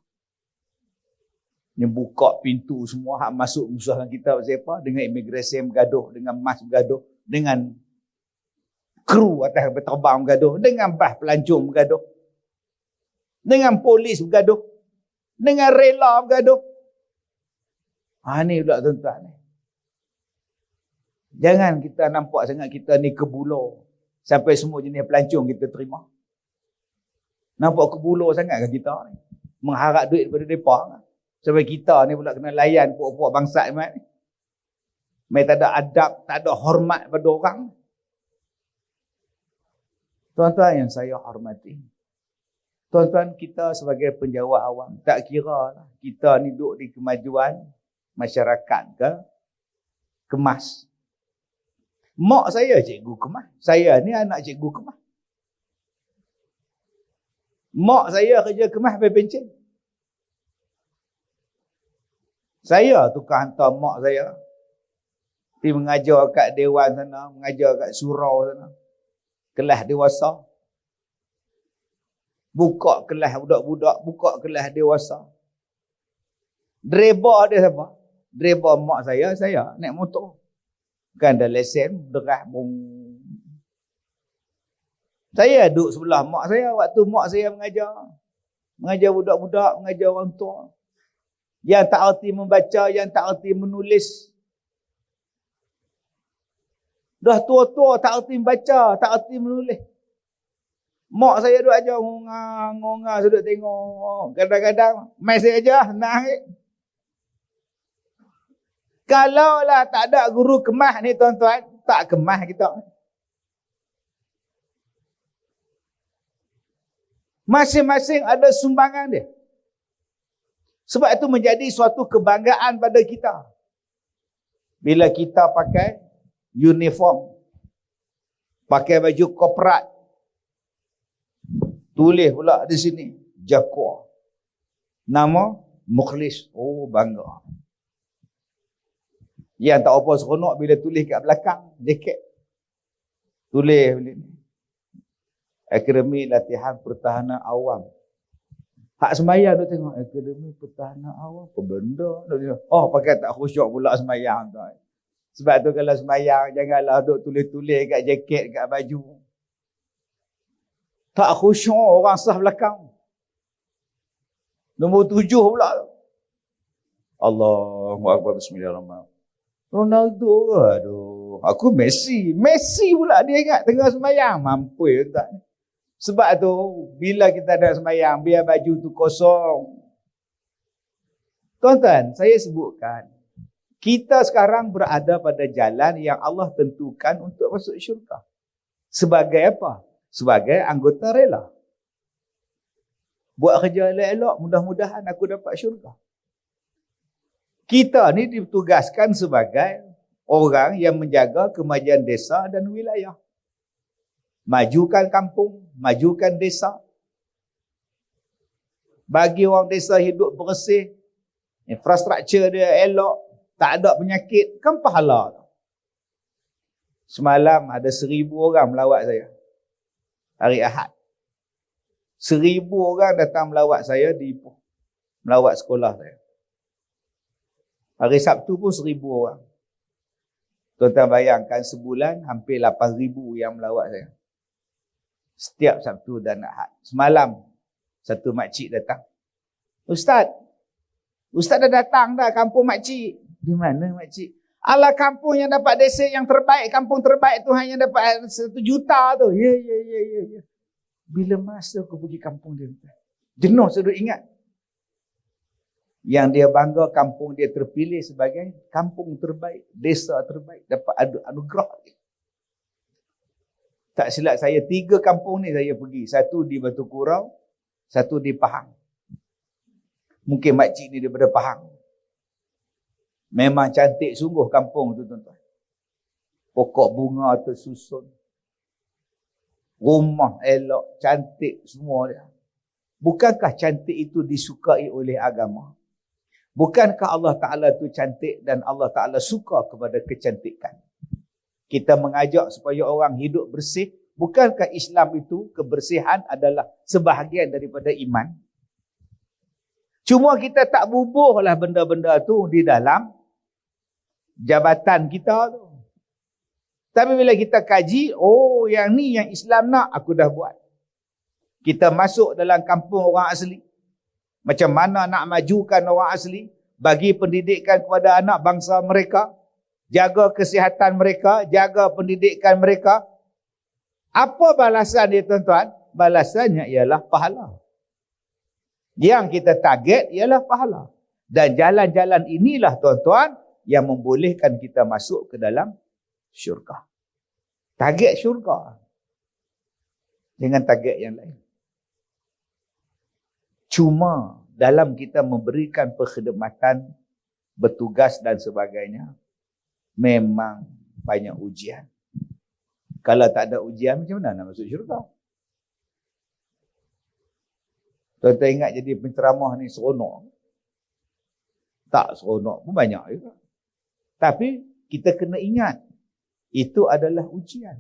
Yang buka pintu semua hak masuk musuhan kita siapa? Dengan imigresen bergaduh, dengan mas bergaduh, dengan kru atas terbang bergaduh, dengan bah pelancong bergaduh, dengan polis bergaduh, dengan rela bergaduh. Ni pula tuan-tuan ni. Jangan kita nampak sangat kita ni kebulo. Sampai semua jenis pelancong kita terima. Nampak kebulo sangat kan kita ni. Mengharap duit daripada mereka. Sampai kita ni pula kena layan puak-puak bangsa ni. Mereka tak ada adab, tak ada hormat pada orang. Tuan-tuan yang saya hormati. Tuan-tuan kita sebagai penjawat awam. Tak kira lah. Kita ni duduk di kemajuan masyarakat ke kemas. Mak saya cikgu kemas. Saya ni anak cikgu kemas. Mak saya kerja kemas sampai pencen. Saya tukar hantar mak saya pergi mengajar kat dewan sana, mengajar kat surau sana. Kelas dewasa. Buka kelas budak-budak, buka kelas dewasa. Driver dia siapa? Driver mak saya naik motor. Bukan ada lesen, derah bung. Saya duduk sebelah mak saya waktu mak saya mengajar. Mengajar budak-budak, mengajar orang tua. Yang tak erti membaca, yang tak erti menulis. Dah tua-tua tak erti membaca, tak erti menulis. Mak saya duduk ajar ngongah, saya duduk tengok. Kadang-kadang, mai saya ajar, senang. Kalaulah tak ada guru kemas ni tuan-tuan, tak kemas kita. Masing-masing ada sumbangan dia. Sebab itu menjadi suatu kebanggaan pada kita. Bila kita pakai uniform, pakai baju korporat, tulis pula di sini, Jakwa. Nama Mukhlis. Oh, bangga. Yang tak apa seronok bila tulis kat belakang jaket. Tulis ni. Akademi Latihan Pertahanan Awam. Hak sembahyang tu tengok Akademi Pertahanan Awam. Apa benda? Oh, pakai tak khusyuk pula sembahyang tu. Sebab tu kalau sembahyang janganlah duk tulis-tulis kat jaket, kat baju. Tak khusyuk orang sah belakang. Nombor 7 pula. Allahu Akbar, bismillahirrahmanirrahim. Ronaldo, aduh, aku Messi pula dia ingat tengah sembahyang. Mampu tak? Sebab tu bila kita ada sembahyang, biar baju tu kosong. Tuan-tuan, saya sebutkan, kita sekarang berada pada jalan yang Allah tentukan untuk masuk syurga. Sebagai apa? Sebagai anggota rela. Buat kerja elok-elok, mudah-mudahan aku dapat syurga. Kita ni ditugaskan sebagai orang yang menjaga kemajuan desa dan wilayah. Majukan kampung, majukan desa. Bagi orang desa hidup bersih, infrastruktur dia elok, tak ada penyakit, kan pahala. Semalam ada 1,000 orang melawat saya. Hari Ahad. 1,000 orang datang melawat saya di Ipoh. Melawat sekolah saya. Hari Sabtu pun 1,000 orang. Tuan-tuan bayangkan sebulan hampir 8,000 yang melawat saya. Setiap Sabtu dan Ahad. Semalam satu makcik datang. Ustaz dah datang dah kampung makcik. Di mana makcik? Alah kampung yang dapat desa yang terbaik, kampung terbaik tu hanya dapat 1 juta tu. Ya. Bila masa aku pergi kampung dia? Jenuh saya duk ingat. Yang dia bangga kampung dia terpilih sebagai kampung terbaik, desa terbaik, dapat anugerah. Tak silap saya 3 kampung ni saya pergi. Satu di Batu Kurau, satu di Pahang. Mungkin makcik ni daripada Pahang. Memang cantik sungguh kampung tu tuan-tuan. Pokok bunga tersusun. Rumah elok, cantik semua dia. Bukankah cantik itu disukai oleh agama? Bukankah Allah Ta'ala tu cantik dan Allah Ta'ala suka kepada kecantikan? Kita mengajak supaya orang hidup bersih, Bukankah Islam itu kebersihan adalah sebahagian daripada iman? Cuma kita tak bubuhlah benda-benda tu di dalam jabatan kita tu. Tapi bila kita kaji, oh yang ni yang Islam nak, aku dah buat. Kita masuk dalam kampung orang asli. Macam mana nak majukan orang asli, bagi pendidikan kepada anak bangsa mereka, jaga kesihatan mereka, jaga pendidikan mereka. Apa balasan dia tuan-tuan? Balasannya ialah pahala. Yang kita target ialah pahala. Dan jalan-jalan inilah tuan-tuan yang membolehkan kita masuk ke dalam syurga. Target syurga. Dengan target yang lain. Cuma dalam kita memberikan perkhidmatan, bertugas dan sebagainya, memang banyak ujian. Kalau tak ada ujian, macam mana nak masuk syurga? Tuan-tuan ingat jadi penceramah ni seronok? Tak seronok pun banyak juga. Tapi kita kena ingat, itu adalah ujian.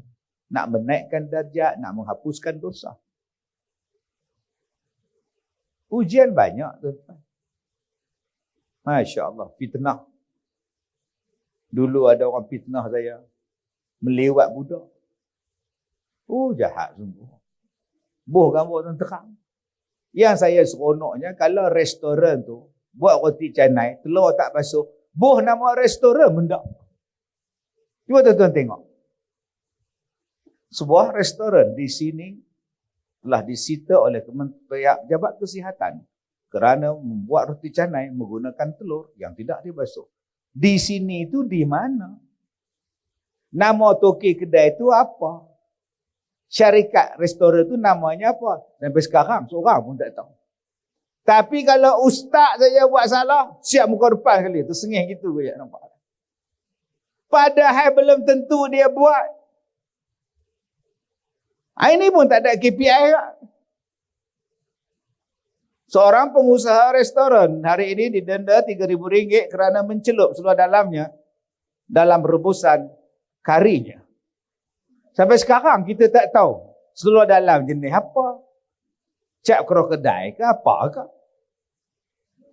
Nak menaikkan darjat, nak menghapuskan dosa. Ujian banyak tuan-tuan. Masya Allah, fitnah. Dulu ada orang fitnah saya, melewat budak. Oh, jahat sungguh. Boh gambar tuan terang. Yang saya seronoknya, kalau restoran tu buat roti canai, telur tak basuh, boh nama restoran benda. Cuba tuan-tuan tengok. Sebuah restoran di sini telah disita oleh pejabat kesihatan kerana membuat roti canai menggunakan telur yang tidak dibasuh. Di sini itu di mana? Nama toki kedai itu apa? Syarikat restoran itu namanya apa? Sampai sekarang seorang pun tak tahu. Tapi kalau ustaz saja buat salah, siap muka depan kali, tersengih gitu je nampak. Padahal belum tentu dia buat. Ini pun tak ada KPI tak? Seorang pengusaha restoran hari ini didenda RM3,000 kerana mencelup seluar dalamnya dalam rebusan karinya. Sampai sekarang kita tak tahu seluar dalam jenis apa. Cap krokodil ke apa ke.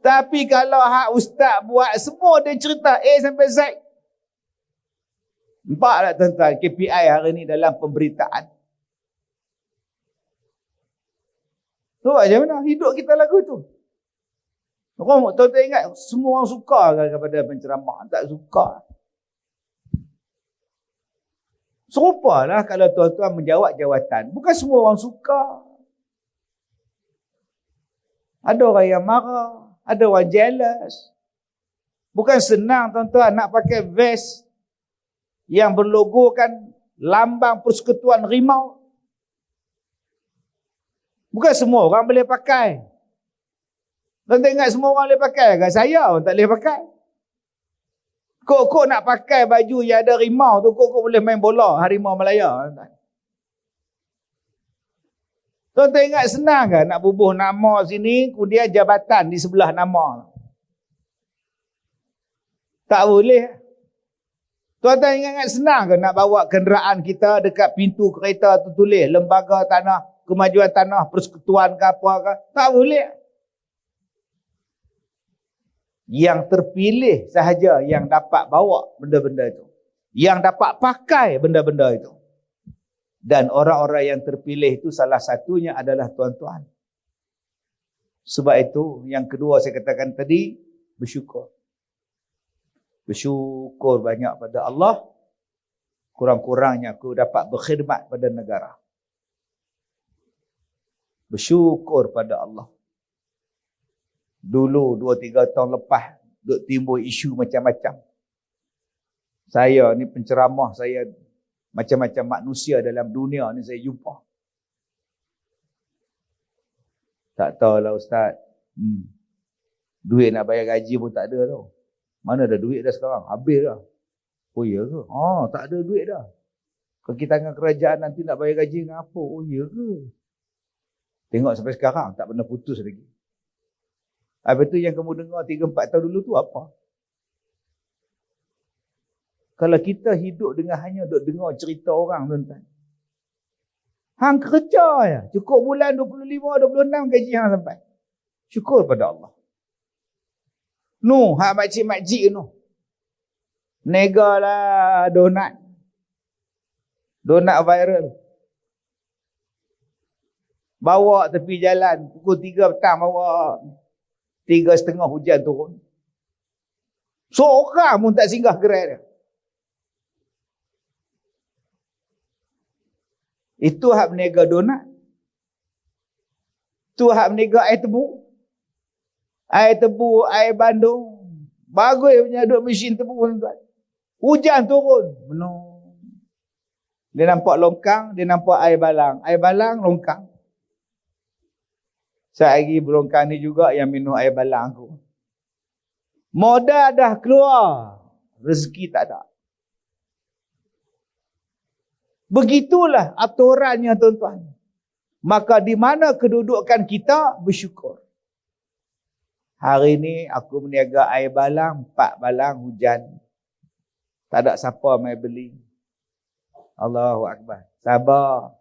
Tapi kalau hak ustaz buat, semua dia cerita A sampai Z. Nampaklah tuan-tuan KPI hari ini dalam pemberitaan. Tu macam mana hidup kita lagu tu. Orang tuan-tuan ingat semua orang suka kepada penceramah, tak suka. Serupalah kalau tuan-tuan menjawab jawatan, bukan semua orang suka. Ada orang yang marah, ada orang jealous. Bukan senang tuan-tuan nak pakai vest yang berlogokan lambang persekutuan rimau. Bukan semua orang boleh pakai. Tuan-tuan ingat semua orang boleh pakai kan? Saya pun tak boleh pakai. Kok nak pakai baju yang ada rimau tu, kok boleh main bola Harimau Malaya. Tuan-tuan ingat senang kan nak bubuh nama sini, kemudian jabatan di sebelah nama. Tak boleh. Tuan-tuan ingat senang kan nak bawa kenderaan kita dekat pintu kereta tu tulis Lembaga Tanah, Kemajuan Tanah, Persekutuan ke apa ke. Tak boleh. Yang terpilih sahaja yang dapat bawa benda-benda itu. Yang dapat pakai benda-benda itu. Dan orang-orang yang terpilih itu salah satunya adalah tuan-tuan. Sebab itu yang kedua saya katakan tadi, bersyukur. Bersyukur banyak pada Allah. Kurang-kurangnya aku dapat berkhidmat pada negara. Bersyukur pada Allah. Dulu 2-3 tahun lepas duk timbul isu macam-macam. Saya ni penceramah, saya macam-macam manusia dalam dunia ni saya jumpa. Tak tahulah ustaz. Duit nak bayar gaji pun tak ada tau. Mana ada duit dah sekarang? Habis dah. Oh ya ke? Tak ada duit dah. Kaki tangan kerajaan nanti nak bayar gaji dengan apa? Oh ya ke? Tengok sampai sekarang tak pernah putus lagi. Habis tu yang kamu dengar 3-4 tahun dulu tu apa? Kalau kita hidup dengan hanya duk dengar cerita orang tuan-tuan. Hang kerja ya. Cukup bulan 25, 26 gaji hang sampai. Syukur pada Allah. Hak makcik-makcik nega lah donat. Donat viral. Bawa tepi jalan. Pukul 3 petang bawa. 3:30 hujan turun. Seorang pun tak singgah gerai dia. Itu hak berniaga donat. Itu hak berniaga air tebu. Air tebu, air bandung. Bagus punya duk mesin tebu tuan. Hujan turun. Menung. Dia nampak longkang, dia nampak air balang. Air balang, longkang. Sehari berlongkang ni juga yang minum air balang aku. Modal dah keluar. Rezeki tak ada. Begitulah aturannya tuan-tuan. Maka di mana kedudukan kita, bersyukur. Hari ni aku berniaga air balang, 4 balang hujan. Tak ada siapa mai beli. Allahu Akbar. Sabar.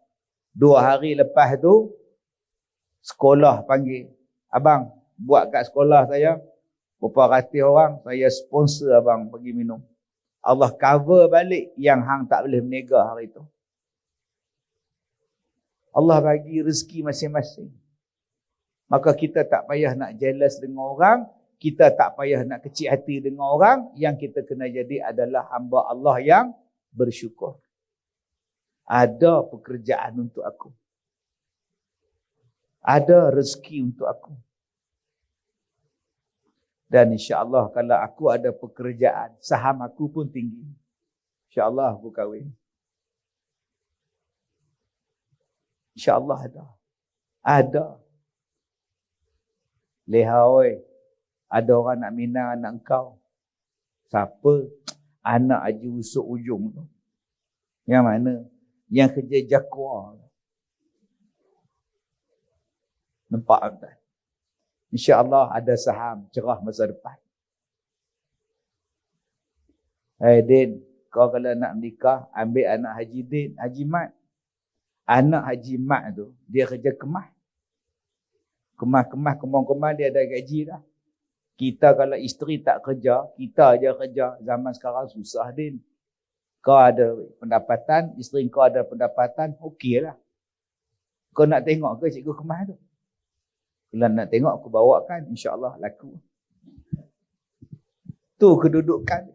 2 hari lepas tu, sekolah panggil. Abang, buat kat sekolah saya, berapa ratus orang, saya sponsor abang pergi minum. Allah cover balik yang hang tak boleh berniaga hari tu. Allah bagi rezeki masing-masing. Maka kita tak payah nak jealous dengan orang, kita tak payah nak kecil hati dengan orang, yang kita kena jadi adalah hamba Allah yang bersyukur. Ada pekerjaan untuk aku. Ada rezeki untuk aku. Dan insya-Allah kalau aku ada pekerjaan, saham aku pun tinggi. Insya-Allah aku kahwin. InsyaAllah ada. Ada. Leha oi. Ada orang nak minang anak kau. Siapa? Anak Haji Usuk Ujung tu. Yang mana? Yang kerja Jakwa. Nampak tak? InsyaAllah ada saham cerah masa depan. Din, kau kalau nak menikah, ambil anak Haji Din, Haji Mat. Anak Haji Mat tu, dia kerja kemas. Kemas, kemang-kemang dia ada gaji dah. Kita kalau isteri tak kerja, kita aja kerja. Zaman sekarang susah, Din. Kau ada pendapatan, isteri kau ada pendapatan, okey lah. Kau nak tengok ke cikgu kemas tu? Kalau nak tengok, aku bawakan. InsyaAllah laku. Tu kedudukan.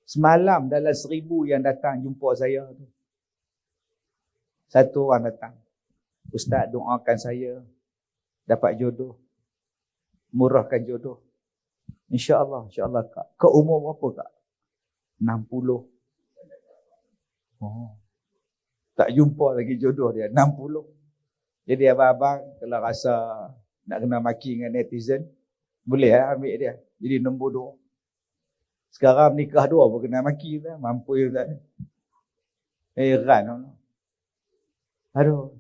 Semalam dalam 1000 yang datang jumpa saya tu. Satu orang datang. Ustaz, doakan saya dapat jodoh. Murahkan jodoh. InsyaAllah, insyaAllah kak. Kau umur berapa kak? 60. Oh. Tak jumpa lagi jodoh dia. 60. Jadi abang-abang kalau rasa nak kena maki dengan netizen, boleh ambil dia. Jadi nombor 2. Sekarang nikah 2 pun kena maki lah. Mampu tak? Heran. Aduh.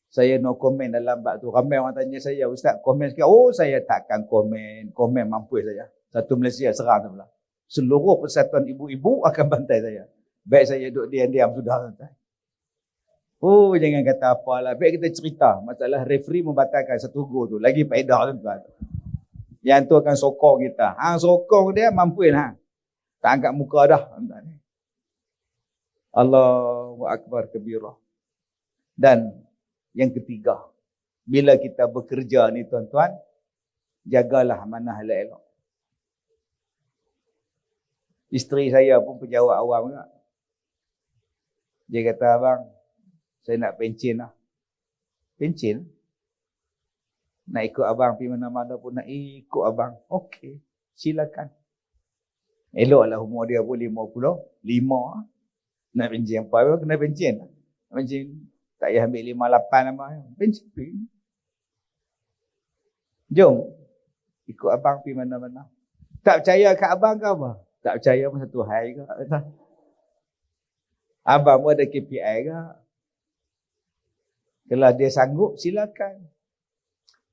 Saya no komen dalam bab tu. Ramai orang tanya saya, Ustaz komen sikit. Oh, saya takkan komen. Komen mampu saya. Satu Malaysia serang tu pula. Seluruh persatuan ibu-ibu akan bantai saya. Baik saya duduk diam-diam sudah. Oh, jangan kata apalah. Baik kita cerita. Masalah referee membatalkan 1 gol tu. Lagi faedah tu. Yang tu akan sokong kita. Hang sokong dia mampu lah. Tak angkat muka dah. Allahu Akbar kabirah. Dan yang ketiga, bila kita bekerja ni tuan-tuan, jagalah amanah elok-elok. Isteri saya pun pejabat awam juga. Dia kata, abang, saya nak pencen lah. Pencen? Nak ikut abang pergi mana-mana pun nak ikut abang. Okey, silakan. Eloklah umur dia pun 55. Nak pencen apa? Kena pencen. Pencen. Tak payah ambil 58 nama. Pencen. Jom. Ikut abang pergi mana-mana. Tak percaya kat abang ke apa? Tak percaya pun satu hal ke. Abang pun ada KPI ke. Kalau dia sanggup, silakan.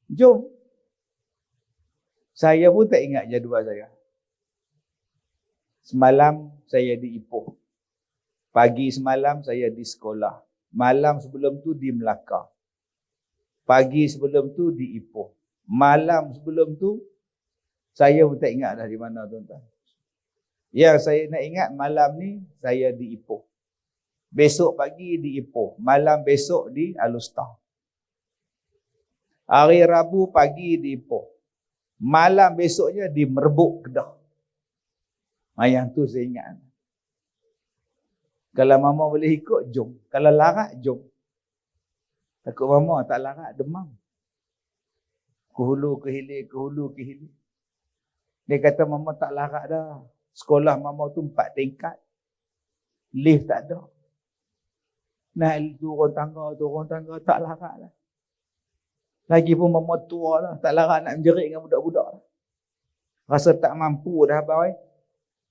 Jom. Saya pun tak ingat jadual saya. Semalam saya di Ipoh. Pagi semalam saya di sekolah. Malam sebelum tu di Melaka. Pagi sebelum tu di Ipoh. Malam sebelum tu, saya pun tak ingat dah di mana tuan-tuan. Yang saya nak ingat malam ni, saya di Ipoh. Besok pagi di Ipoh. Malam besok di Alustar. Hari Rabu pagi di Ipoh. Malam besoknya di Merbuk, Kedah. Yang tu saya ingat. Kalau mama boleh ikut, jom. Kalau larat, jom. Takut mama tak larat, demam. Ke hulu, ke hilir, ke hulu, ke hilir. Dia kata mama tak larat dah. Sekolah mama tu 4 tingkat. Lift tak ada. Naik turun tangga, tak larat lah. Lagipun mama tua lah. Tak larat nak menjerit dengan budak-budak. Rasa tak mampu dah abang.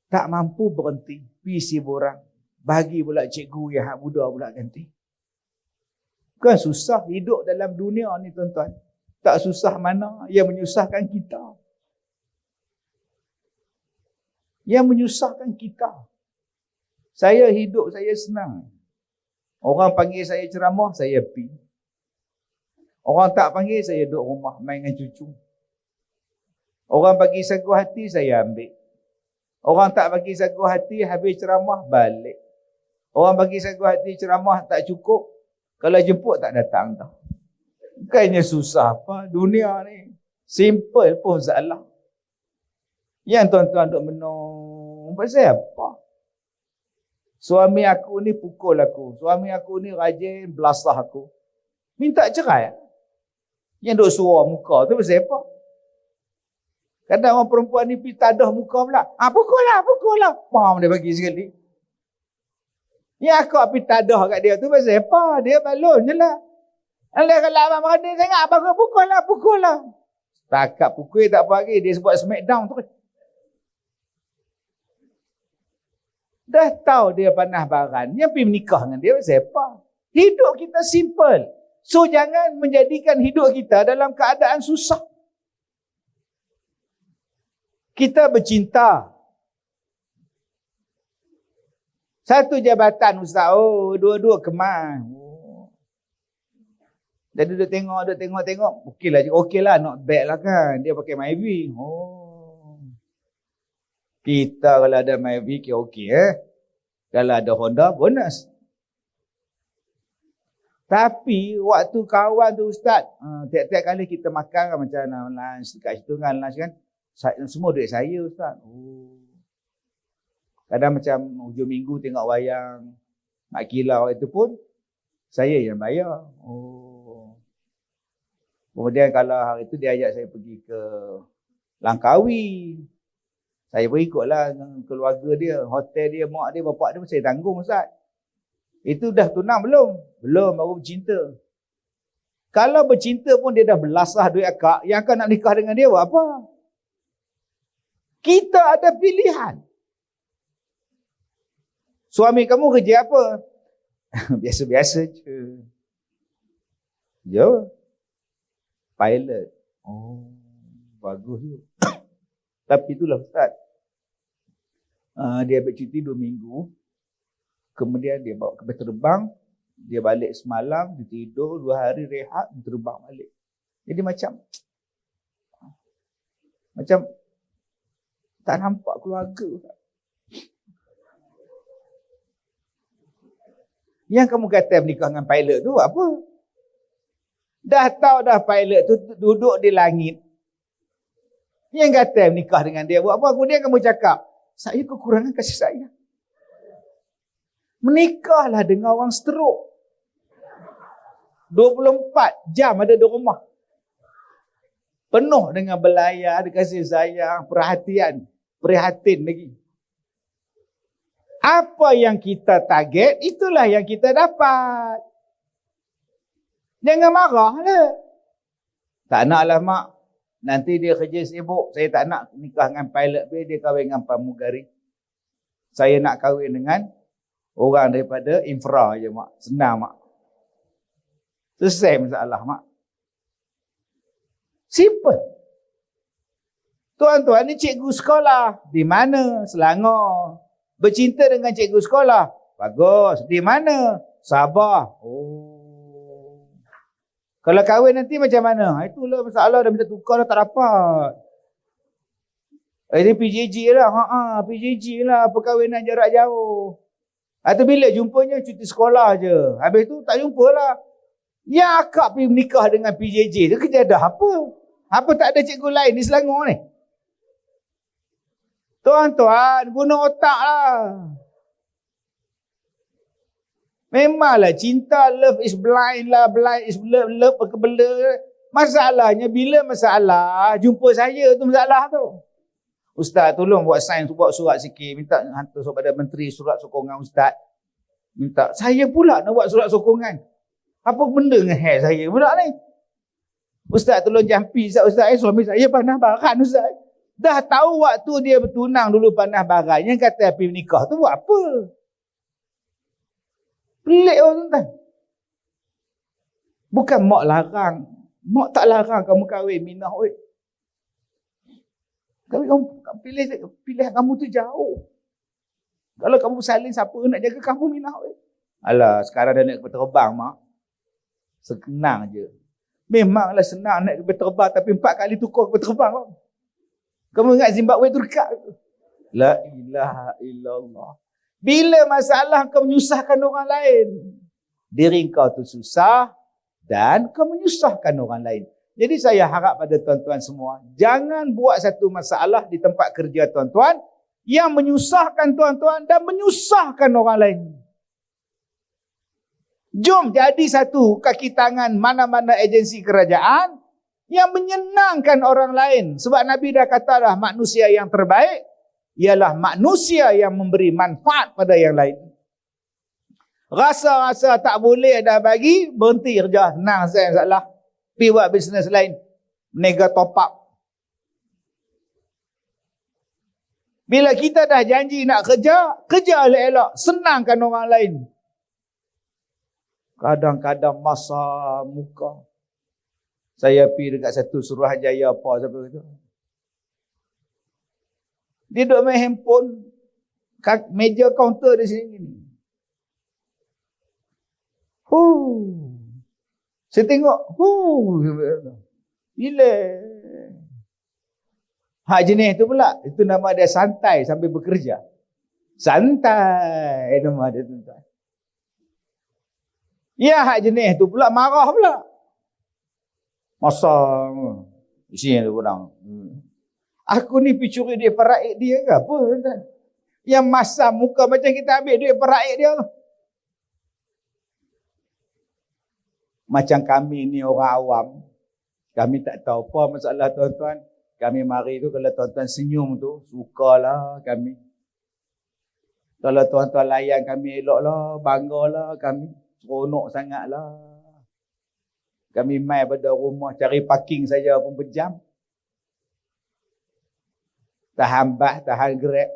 Tak mampu berhenti. Pisi borang. Bagi pula cikgu yang hak muda pula ganti. Bukan susah hidup dalam dunia ni tuan-tuan. Tak susah mana yang menyusahkan kita. Yang menyusahkan kita. Saya hidup saya senang. Orang panggil saya ceramah, saya pergi. Orang tak panggil, saya duduk rumah main dengan cucu. Orang bagi sagu hati, saya ambil. Orang tak bagi sagu hati, habis ceramah, balik. Orang bagi sagu hati ceramah tak cukup, kalau jemput tak datang dah. Bukannya susah apa dunia ni. Simple pun salah. Yang tuan-tuan duk menung, pasal apa? Suami aku ni pukul aku. Suami aku ni rajin belasah aku. Minta cerai. Yang duk suar muka tu pasal apa? Kadang orang perempuan ni pergi tadah muka pula. Pukul lah. Mam dia bagi sekali. Ya aku pergi tadah kat dia tu pasal apa? Dia balon je lah. Kalau abang beradik sangat, abang pukul lah. Takat pukul tak apa lagi. Dia sebut smackdown tu. Dah tahu dia panah baran. Yang pergi menikah dengan dia pasal apa? Hidup kita simple. So jangan menjadikan hidup kita dalam keadaan susah. Kita bercinta. Satu jabatan ustaz. Dua-dua kemas. Jadi dia tengok. Okeylah, not bad lah kan. Dia pakai Myvi. Kita kalau ada Myvi, okey. Kalau ada Honda, bonus. Tapi waktu kawan tu ustaz, tiap-tiap kali kita makan macam lunch dekat situ kan, lunch kan. Semua duit saya ustaz. Kadang macam hujung minggu tengok wayang Mak Kilau itu pun saya yang bayar. Kemudian kalau hari itu dia ajak saya pergi ke Langkawi. Saya pun ikutlah dengan keluarga dia, hotel dia, mak dia, bapak dia, saya tanggung ustaz. Itu dah tunang belum? Belum, baru bercinta. Kalau bercinta pun dia dah belasah duit akak, yang akan nak nikah dengan dia buat apa? Kita ada pilihan. Suami kamu kerja apa? Biasa-biasa je. Ya. Pilot. Bagus tu. Tapi itulah ustaz. Dia ambil cuti 2 minggu. Kemudian dia bawa kapal terbang. Dia balik semalam, dia tidur 2 hari rehat, dia terbang balik. Jadi macam tak nampak keluarga ustaz. Yang kamu kata menikah dengan pilot tu apa? Dah tahu dah pilot tu duduk di langit. Yang kata menikah dengan dia buat apa? Kemudian kamu cakap, saya kekurangan kasih sayang. Menikahlah dengan orang stroke. 24 jam ada di rumah. Penuh dengan belayar, kasih sayang, perhatian. Prihatin lagi. Apa yang kita target, itulah yang kita dapat. Jangan marah lah. Tak naklah mak. Nanti dia kerja sibuk. Saya tak nak nikah dengan pilot. Dia kahwin dengan pramugari. Saya nak kahwin dengan orang daripada infra je mak. Senang mak. Selesai masalah mak. Simple. Tuan-tuan ni cikgu sekolah. Di mana? Selangor. Bercinta dengan cikgu sekolah. Bagus. Di mana? Sabah. Oh. Kalau kahwin nanti macam mana? Itulah masalah, dah minta tukar dah tak dapat. Ini PJJ lah. PJJ lah, perkahwinan jarak jauh. Atau bila jumpanya cuti sekolah je. Habis tu tak jumpa lah. Yang akak pergi menikah dengan PJJ tu kejadah apa? Apa tak ada cikgu lain di Selangor ni? Tuan-tuan, guna otak lah. Memanglah cinta, love is blind lah, blind is love kebela. Masalahnya bila masalah, jumpa saya tu masalah tu. Ustaz tolong buat sign, buat surat sikit, minta hantar kepada menteri surat sokongan ustaz. Minta, saya pula nak buat surat sokongan. Apa benda dengan hair saya pula ni? Ustaz tolong jampi ustaz, suami saya panah baran ustaz. Dah tahu waktu dia bertunang dulu panah baran, yang kata pergi menikah tu buat apa? Pelik tuan-tuan. Bukan mak larang. Mak tak larang kamu kahwin, Minah oi. Kahwin kamu pilih kamu tu jauh. Kalau kamu salin siapa nak jaga kamu, Minah oi. Alah, sekarang dah naik kapal terbang mak. Senang je. Memanglah senang naik kapal terbang, tapi 4 kali tukar kapal terbang. Kamu ingat Zimbabwe tu dekat? La ilaha illallah. Bila masalah kau menyusahkan orang lain, diri kau tu susah dan kau menyusahkan orang lain. Jadi saya harap pada tuan-tuan semua, jangan buat satu masalah di tempat kerja tuan-tuan yang menyusahkan tuan-tuan dan menyusahkan orang lain. Jom jadi satu kaki tangan mana-mana agensi kerajaan yang menyenangkan orang lain. Sebab Nabi dah kata dah, manusia yang terbaik ialah manusia yang memberi manfaat pada yang lain. Rasa-rasa tak boleh dah bagi, berhenti kerja. Senang saya salah. Pergi buat bisnes lain. Meniaga top up. Bila kita dah janji nak kerja, kerja elok-elok. Senangkan orang lain. Kadang-kadang masa muka. Saya pergi dekat satu Suruhanjaya apa siapa kata. Dia duduk main handphone, meja kaunter di sini. Saya tengok, gila. Hak jenis tu pula, itu nama dia santai sambil bekerja. Santai nama dia tuan-tuan. Ya, hak jenis tu pula marah pula. Masa di sini tu orang. Aku ni pergi curi duit peraik dia ke apa? Yang masam muka macam kita ambil duit peraik dia. Macam kami ni orang awam. Kami tak tahu apa masalah tuan-tuan. Kami mari tu kalau tuan-tuan senyum tu, sukalah kami. Kalau tuan-tuan layan kami eloklah, banggalah kami. Seronok sangatlah. Kami mai pada rumah cari parking saja pun berjam. Tahan bas, tahan grab.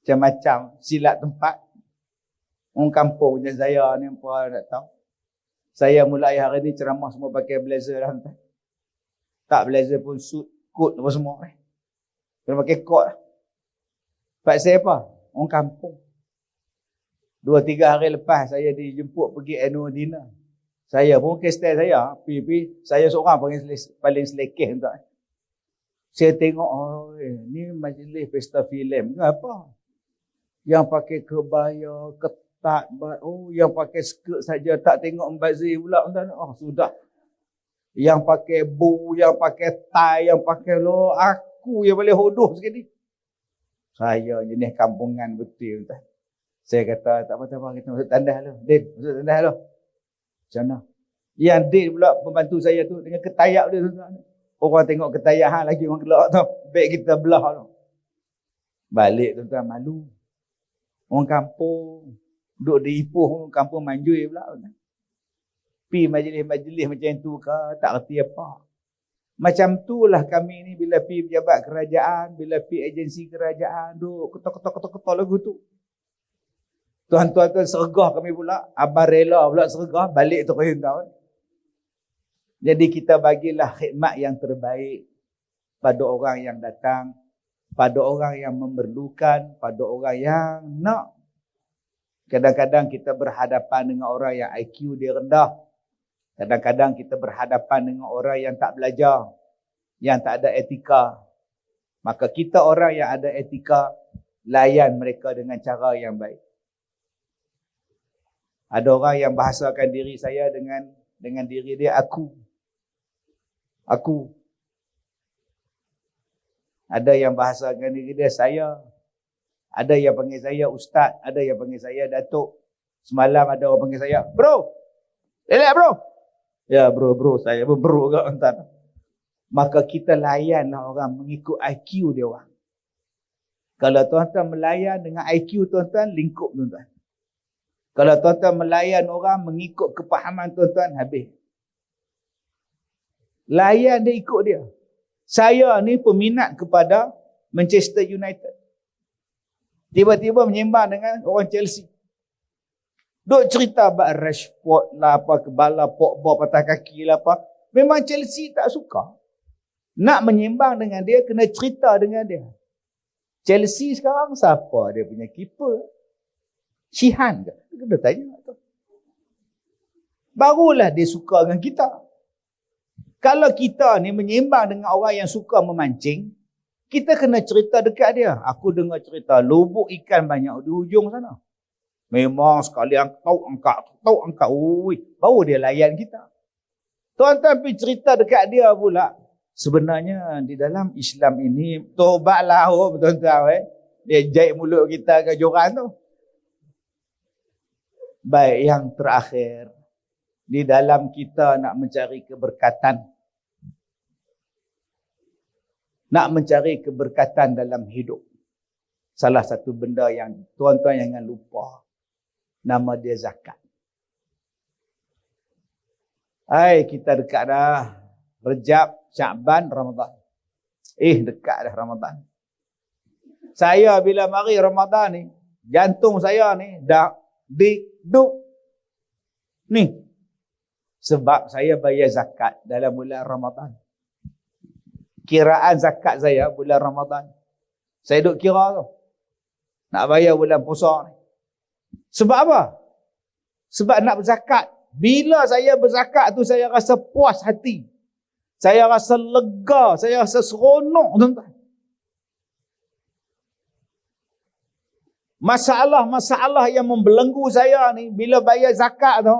Macam-macam. Silat tempat. Orang kampung macam saya ni apa nak tahu. Saya mulai hari ni ceramah semua pakai blazer lah. Tak blazer pun suit, coat apa semua. Kena pakai coat lah. Sebab saya apa? Orang kampung. 2-3 hari lepas saya dijemput pergi annual dinner. Saya pun pakai style saya. Pergi, saya seorang paling selekeh. Saya tengok, oh, ni majlis pesta filem ke apa? Yang pakai kebaya, ketat, yang pakai skirt saja tak tengok membazir pula. Oh, sudah. Yang pakai bow, yang pakai tie, yang pakai aku yang boleh hodoh sekali. Saya jenis kampungan betul. Saya kata, tak apa-apa, kita masuk tandas lah. Din, masuk tandas lah. Macam mana? Yang Din pula, pembantu saya tu, dengan ketayak dia. Orang tengok ketayahan lagi orang kelak tu. Baik kita belah tu. Balik tuan-tuan malu. Orang kampung. Duduk di Ipoh, kampung Manjui pula. Pi majlis-majlis macam tu ke, tak erti apa. Macam tu lah kami ni bila pi pejabat kerajaan, bila pi agensi kerajaan, duduk ketok-ketok lagu tu. Tuan-tuan sergah kami pula. Abang rela pula sergah. Balik tu kaya tahu. Jadi kita bagilah khidmat yang terbaik pada orang yang datang, pada orang yang memerlukan, pada orang yang nak. Kadang-kadang kita berhadapan dengan orang yang IQ dia rendah. Kadang-kadang kita berhadapan dengan orang yang tak belajar, yang tak ada etika. Maka kita orang yang ada etika, layan mereka dengan cara yang baik. Ada orang yang bahasakan diri saya dengan diri dia aku. Aku. Ada yang bahasakan diri dia saya. Ada yang panggil saya ustaz, ada yang panggil saya datuk. Semalam ada orang panggil saya, bro. Relax bro. Ya bro, saya pun bro kat tuan. Maka kita layanlah orang mengikut IQ dia orang. Kalau tuan-tuan melayan dengan IQ tuan-tuan, lingkup tuan-tuan. Kalau tuan-tuan melayan orang mengikut kepahaman tuan-tuan, habis. Layan dia ikut dia. Saya ni peminat kepada Manchester United. Tiba-tiba menyembang dengan orang Chelsea. Duk cerita about Rashford lah, apa kebala Pogba patah kaki lah apa. Memang Chelsea tak suka. Nak menyembang dengan dia, kena cerita dengan dia. Chelsea sekarang siapa dia punya keeper? Shihan ke? Kena tanya tu. Barulah dia suka dengan kita. Kalau kita ni menyembang dengan orang yang suka memancing, kita kena cerita dekat dia. Aku dengar cerita lubuk ikan banyak di hujung sana. Memang sekali angkat. Ui, baru dia layan kita. Tuan-tuan pergi cerita dekat dia pula. Sebenarnya di dalam Islam ini, tobatlah tuan-tuan. Dia jahit mulut kita ke joran tu. Baik, yang terakhir. Di dalam kita nak mencari keberkatan. Nak mencari keberkatan dalam hidup. Salah satu benda yang tuan-tuan jangan lupa. Nama dia zakat. Kita dekat dah. Rejab, Sya'ban, Ramadan. Dekat dah Ramadan. Saya bila mari Ramadan ni, jantung saya ni dah duk. Ni. Sebab saya bayar zakat dalam bulan Ramadan. Kiraan zakat saya bulan Ramadan. Saya duk kira tu. Nak bayar bulan puasa ni. Sebab apa? Sebab nak berzakat. Bila saya berzakat tu saya rasa puas hati. Saya rasa lega. Saya rasa seronok tuan-tuan. Masalah-masalah yang membelenggu saya ni, bila bayar zakat tu,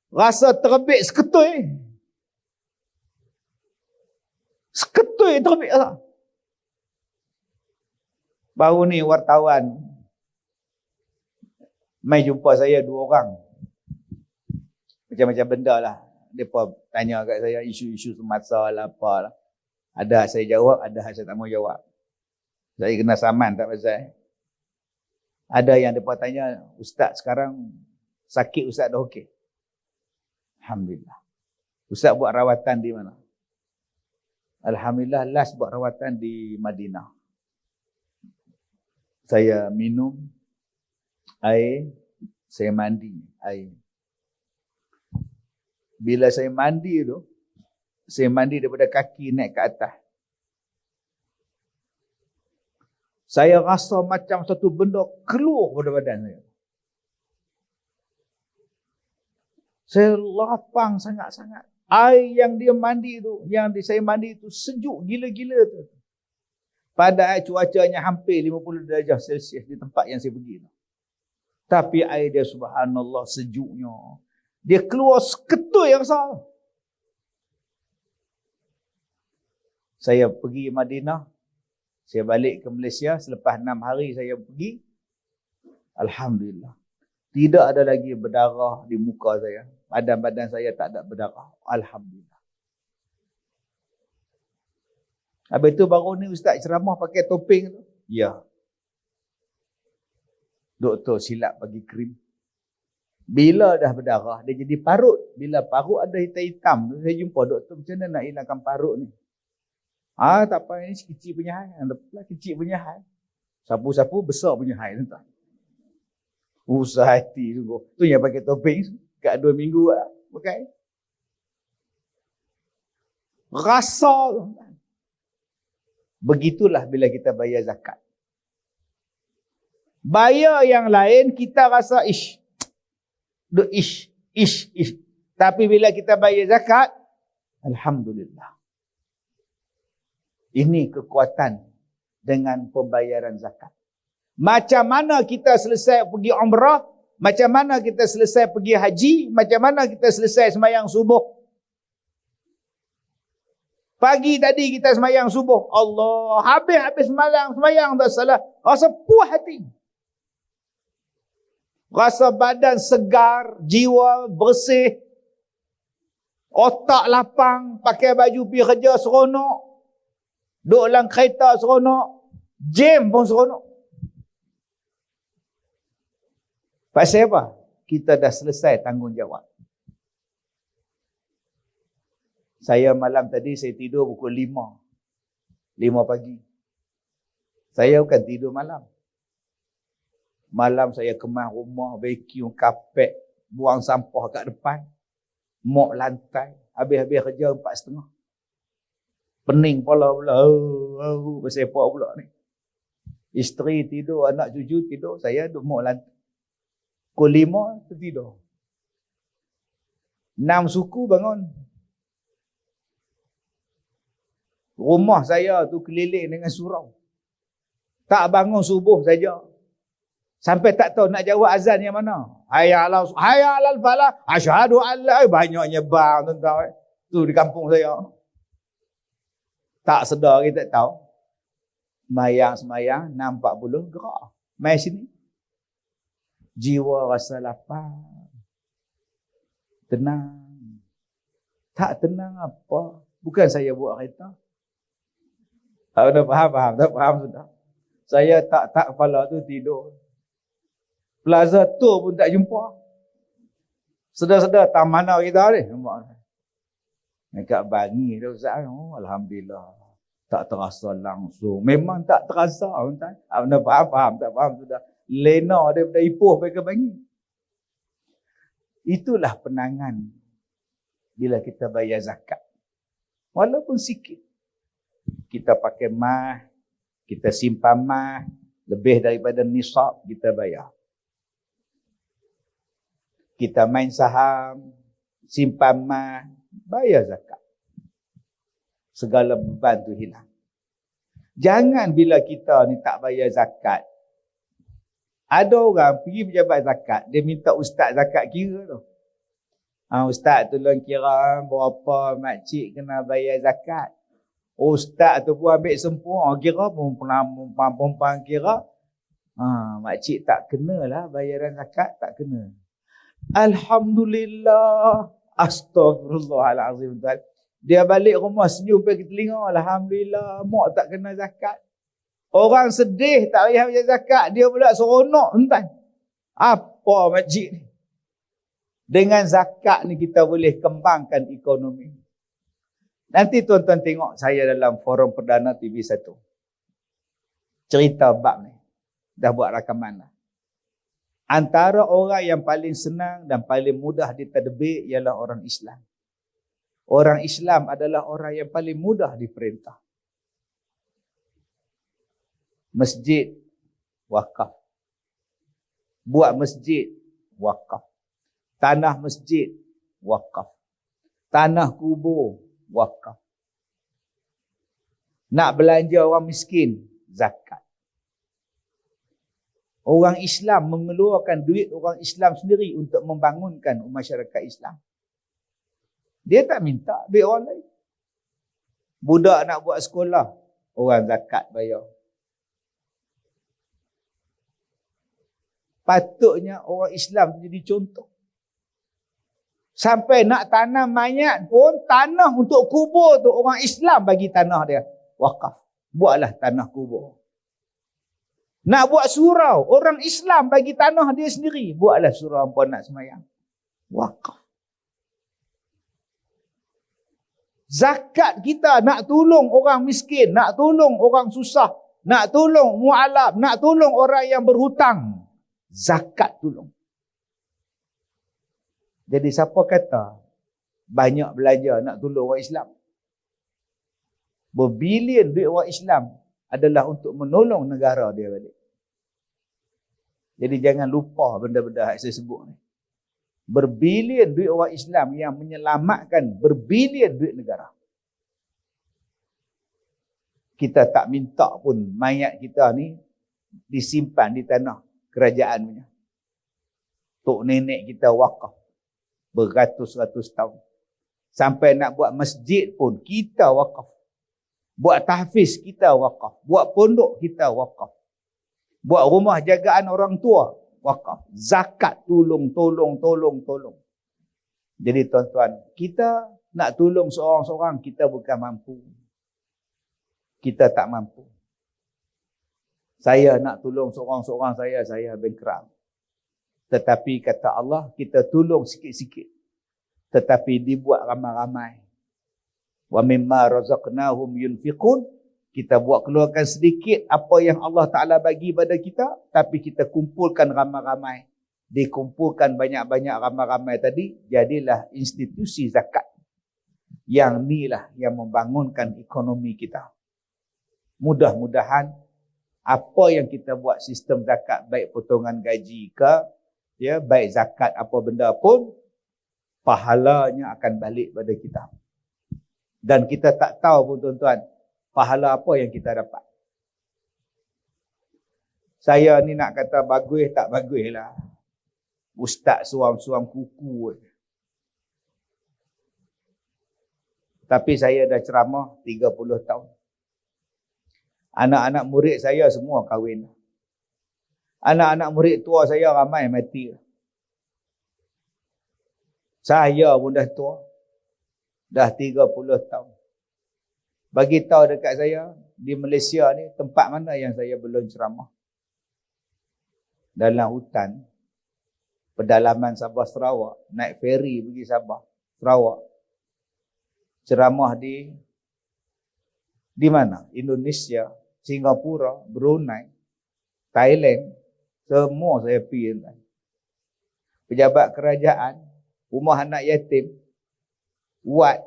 rasa terbit seketui. Seketui terbit lah. Baru ni wartawan mai jumpa saya 2 orang. Macam-macam benda lah. Mereka tanya kat saya isu-isu semasa lah apa lah. Ada saya jawab, ada saya tak mau jawab. Saya kena saman tak pasal. Ada yang mereka tanya, Ustaz sekarang sakit Ustaz dah okey? Alhamdulillah. Ustaz buat rawatan di mana? Alhamdulillah last buat rawatan di Madinah. Saya minum air, saya mandi air. Bila saya mandi tu, saya mandi daripada kaki naik ke atas. Saya rasa macam satu benda keluar pada badan saya. Saya lapang sangat-sangat. Air yang dia mandi tu, saya mandi tu sejuk gila-gila tu. Padahal cuacanya hampir 50 darjah Celsius di tempat yang saya pergi tu. Tapi air dia subhanallah sejuknya. Dia keluar seketui yang besar. Saya pergi Madinah. Saya balik ke Malaysia. Selepas 6 hari saya pergi. Alhamdulillah. Tidak ada lagi berdarah di muka saya. Badan-badan saya tak ada berdarah. Alhamdulillah. Habis tu baru ni Ustaz ceramah pakai topeng tu. Ya. Doktor silap bagi krim. Bila dah berdarah, dia jadi parut. Bila parut ada hitam-hitam, saya jumpa doktor macam mana nak hilangkan parut ni. Tak apa, ini kecil punya hal. Kecil punya hal. Sapu-sapu besar punya hal. Usah hati tu. Tu yang pakai topeng. Kat 2 minggu lah. Pakai. Rasa. Begitulah bila kita bayar zakat. Bayar yang lain kita rasa ish. Tapi bila kita bayar zakat, alhamdulillah. Ini kekuatan dengan pembayaran zakat. Macam mana kita selesai pergi umrah, macam mana kita selesai pergi haji, macam mana kita selesai sembahyang subuh. Pagi tadi kita sembahyang subuh, Allah, habis sembahyang tak salah. Rasa puas hati. Rasa badan segar, jiwa bersih, otak lapang, pakai baju pergi kerja seronok, duduk dalam kereta seronok, jam pun seronok. Pasal apa? Kita dah selesai tanggungjawab. Saya malam tadi saya tidur pukul 5 pagi. Saya bukan tidur malam. Malam saya kemas rumah, vacuum kapet, buang sampah kat depan, mop lantai. Habis-habis kerja 4:30. Pening kepala pula. Bersepak pula ni. Isteri tidur, anak cucu tidur, saya duduk mop lantai. Pukul 5 tertidur. 6 suku bangun. Rumah saya tu keliling dengan surau. Tak bangun subuh saja. Sampai tak tahu nak jawab azan yang mana. Hayya alal falah, asyhadu an la, banyaknya bang tuan-tuan. Tu di kampung saya. Tak sedar kita tak tahu. Semayang 6:40 gerak. Mai sini. Jiwa rasa lapar. Tenang. Tak tenang apa? Bukan saya buat kereta. Dah faham sudah. Saya tak kepala tu tidur. Plaza Tour pun tak jumpa. Sedar-sedar tak mana kita ni. Nampak ni. Dekat Bangi dah Ustaz. Oh, alhamdulillah. Tak terasa langsung. Memang tak terasa. Dah faham, tak faham sudah. Lena daripada Ipoh pergi ke Bangi. Itulah penangan bila kita bayar zakat. Walaupun sikit. Kita pakai mah, kita simpan mah, lebih daripada nisab kita bayar. Kita main saham, simpan mah, bayar zakat. Segala beban tu hilang. Jangan bila kita ni tak bayar zakat. Ada orang pergi pejabat zakat, dia minta ustaz zakat kira tu. Ustaz tolong kira berapa makcik kena bayar zakat. Ustaz tu pun ambil sempurna, kira perempuan kira. Makcik tak kena lah bayaran zakat, tak kena. Alhamdulillah. Astaghfirullahalazim. Dia balik rumah senyum pergi telinga. Alhamdulillah, mak tak kena zakat. Orang sedih tak payah bayar zakat, dia pula seronok tuan. Apa makcik ni? Dengan zakat ni kita boleh kembangkan ekonomi. Nanti tuan-tuan tengok saya dalam forum perdana TV1. Cerita bab ni. Dah buat rakaman lah. Antara orang yang paling senang dan paling mudah ditadbir ialah orang Islam. Orang Islam adalah orang yang paling mudah diperintah. Masjid, wakaf. Buat masjid, wakaf. Tanah masjid, wakaf. Tanah kubur, wakaf. Nak belanja orang miskin, zakat. Orang Islam mengeluarkan duit orang Islam sendiri untuk membangunkan masyarakat Islam. Dia tak minta duit orang lain. Budak nak buat sekolah, orang zakat bayar. Patutnya orang Islam jadi contoh. Sampai nak tanam mayat pun, tanah untuk kubur tu orang Islam bagi tanah dia. Wakaf. Buatlah tanah kubur. Nak buat surau, orang Islam bagi tanah dia sendiri. Buatlah surau apa nak semayang. Wakaf. Zakat kita nak tolong orang miskin, nak tolong orang susah, nak tolong mu'alaf, nak tolong orang yang berhutang. Zakat tolong. Jadi siapa kata banyak belajar nak tolong orang Islam? Berbilion duit orang Islam adalah untuk menolong negara dia balik. Jadi jangan lupa benda-benda yang saya sebut ni. Berbilion duit orang Islam yang menyelamatkan berbilion duit negara. Kita tak minta pun mayat kita ni disimpan di tanah kerajaan punya. Tok nenek kita wakaf beratus-ratus tahun. Sampai nak buat masjid pun kita wakaf. Buat tahfiz kita wakaf. Buat pondok kita wakaf. Buat rumah jagaan orang tua wakaf. Zakat tolong. Jadi tuan-tuan, kita nak tolong seorang-seorang, kita bukan mampu. Kita tak mampu. Saya nak tolong seorang-seorang saya bankrupt. Tetapi kata Allah, kita tolong sikit-sikit. Tetapi dibuat ramai-ramai. Wa mimma razaqnahum yunfiqun. Kita buat keluarkan sedikit apa yang Allah Ta'ala bagi pada kita, tapi kita kumpulkan ramai-ramai. Dikumpulkan banyak-banyak ramai-ramai tadi, jadilah institusi zakat. Yang inilah yang membangunkan ekonomi kita. Mudah-mudahan apa yang kita buat sistem zakat, baik potongan gaji ke, ya, baik zakat apa benda pun, pahalanya akan balik pada kita. Dan kita tak tahu pun tuan-tuan, pahala apa yang kita dapat. Saya ni nak kata bagus tak bagus lah. Ustaz suam-suam kuku. Tapi saya dah ceramah 30 tahun. Anak-anak murid saya semua kahwin. Anak-anak murid tua saya ramai mati. Saya pun dah tua. Dah 30 tahun. Bagi tahu dekat saya, di Malaysia ni, tempat mana yang saya belum ceramah? Dalam hutan, pedalaman Sabah Sarawak, naik feri pergi Sabah, Sarawak. Ceramah di mana? Indonesia, Singapura, Brunei, Thailand, semua saya pergi. Pejabat kerajaan, rumah anak yatim, wad.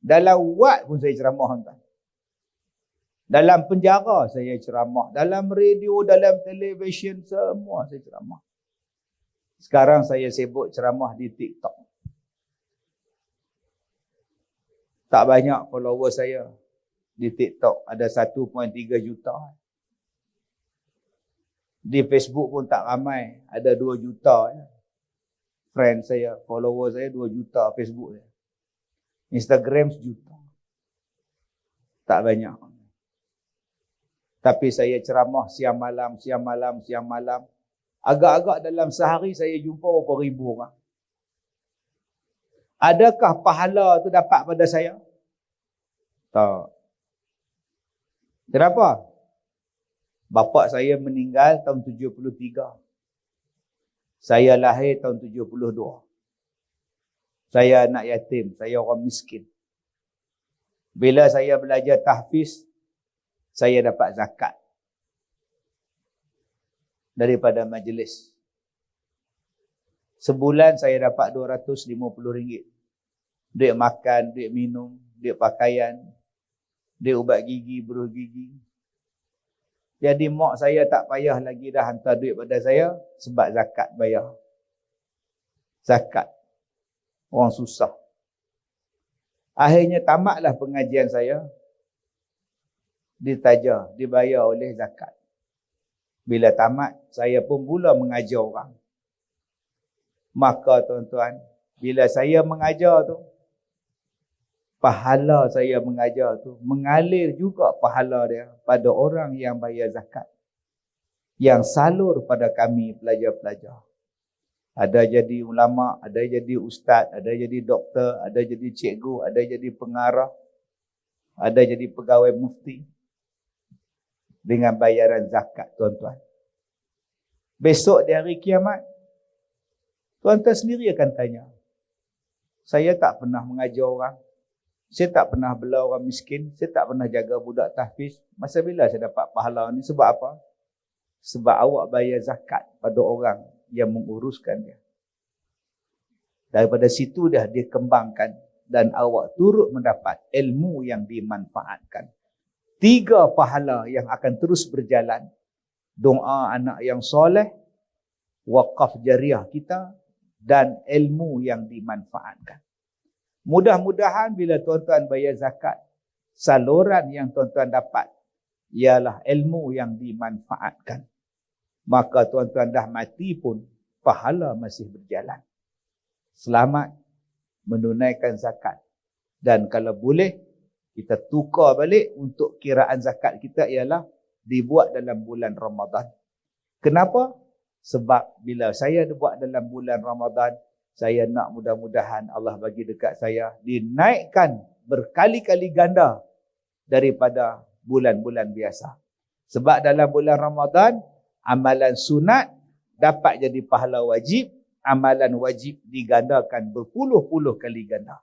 Dalam wad pun saya ceramah. Dalam penjara saya ceramah. Dalam radio, dalam televisyen, semua saya ceramah. Sekarang saya sibuk ceramah di TikTok. Tak banyak follower saya di TikTok. Ada 1.3 juta. Di Facebook pun tak ramai. Ada 2 juta. Friend saya, follower saya 2 juta Facebook saya. Instagram 1 juta. Tak banyak. Tapi saya ceramah siang malam. Agak-agak dalam sehari saya jumpa berapa ribu orang. Adakah pahala tu dapat pada saya? Tak. Kenapa? Bapa saya meninggal tahun 73. Saya lahir tahun 72. Saya anak yatim, saya orang miskin. Bila saya belajar tahfiz, saya dapat zakat daripada majlis. Sebulan saya dapat RM250. Duit makan, duit minum, duit pakaian, duit ubat gigi, beruh gigi. Jadi mak saya tak payah lagi dah hantar duit pada saya sebab zakat bayar. Zakat. Orang susah. Akhirnya tamatlah pengajian saya. Ditaja, dibayar oleh zakat. Bila tamat, saya pun mula mengajar orang. Maka tuan-tuan, bila saya mengajar tu, pahala saya mengajar tu, mengalir juga pahala dia pada orang yang bayar zakat. Yang salur pada kami pelajar-pelajar. Ada jadi ulama, ada jadi ustaz, ada jadi doktor, ada jadi cikgu, ada jadi pengarah, ada jadi pegawai mufti. Dengan bayaran zakat, tuan-tuan. Besok di hari kiamat, tuan-tuan sendiri akan tanya. Saya tak pernah mengajar orang. Saya tak pernah bela orang miskin. Saya tak pernah jaga budak tahfiz. Masa bila saya dapat pahala ni? Sebab apa? Sebab awak bayar zakat pada orang yang menguruskan dia. Daripada situ dah dia kembangkan dan awak turut mendapat ilmu yang dimanfaatkan. 3 pahala yang akan terus berjalan. Doa anak yang soleh, wakaf jariah kita dan ilmu yang dimanfaatkan. Mudah-mudahan bila tuan-tuan bayar zakat, saluran yang tuan-tuan dapat ialah ilmu yang dimanfaatkan. Maka tuan-tuan dah mati pun pahala masih berjalan. Selamat menunaikan zakat. Dan kalau boleh, kita tukar balik untuk kiraan zakat kita ialah dibuat dalam bulan Ramadan. Kenapa? Sebab bila saya buat dalam bulan Ramadan, saya nak mudah-mudahan Allah bagi dekat saya dinaikkan berkali-kali ganda daripada bulan-bulan biasa. Sebab dalam bulan Ramadan, amalan sunat dapat jadi pahala wajib, amalan wajib digandakan berpuluh-puluh kali ganda.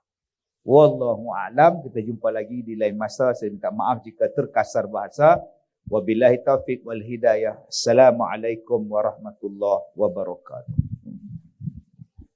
Wallahu a'lam. Kita jumpa lagi di lain masa. Saya minta maaf jika terkasar bahasa. Wabillahi taufiq wal hidayah. Assalamualaikum warahmatullahi wabarakatuh.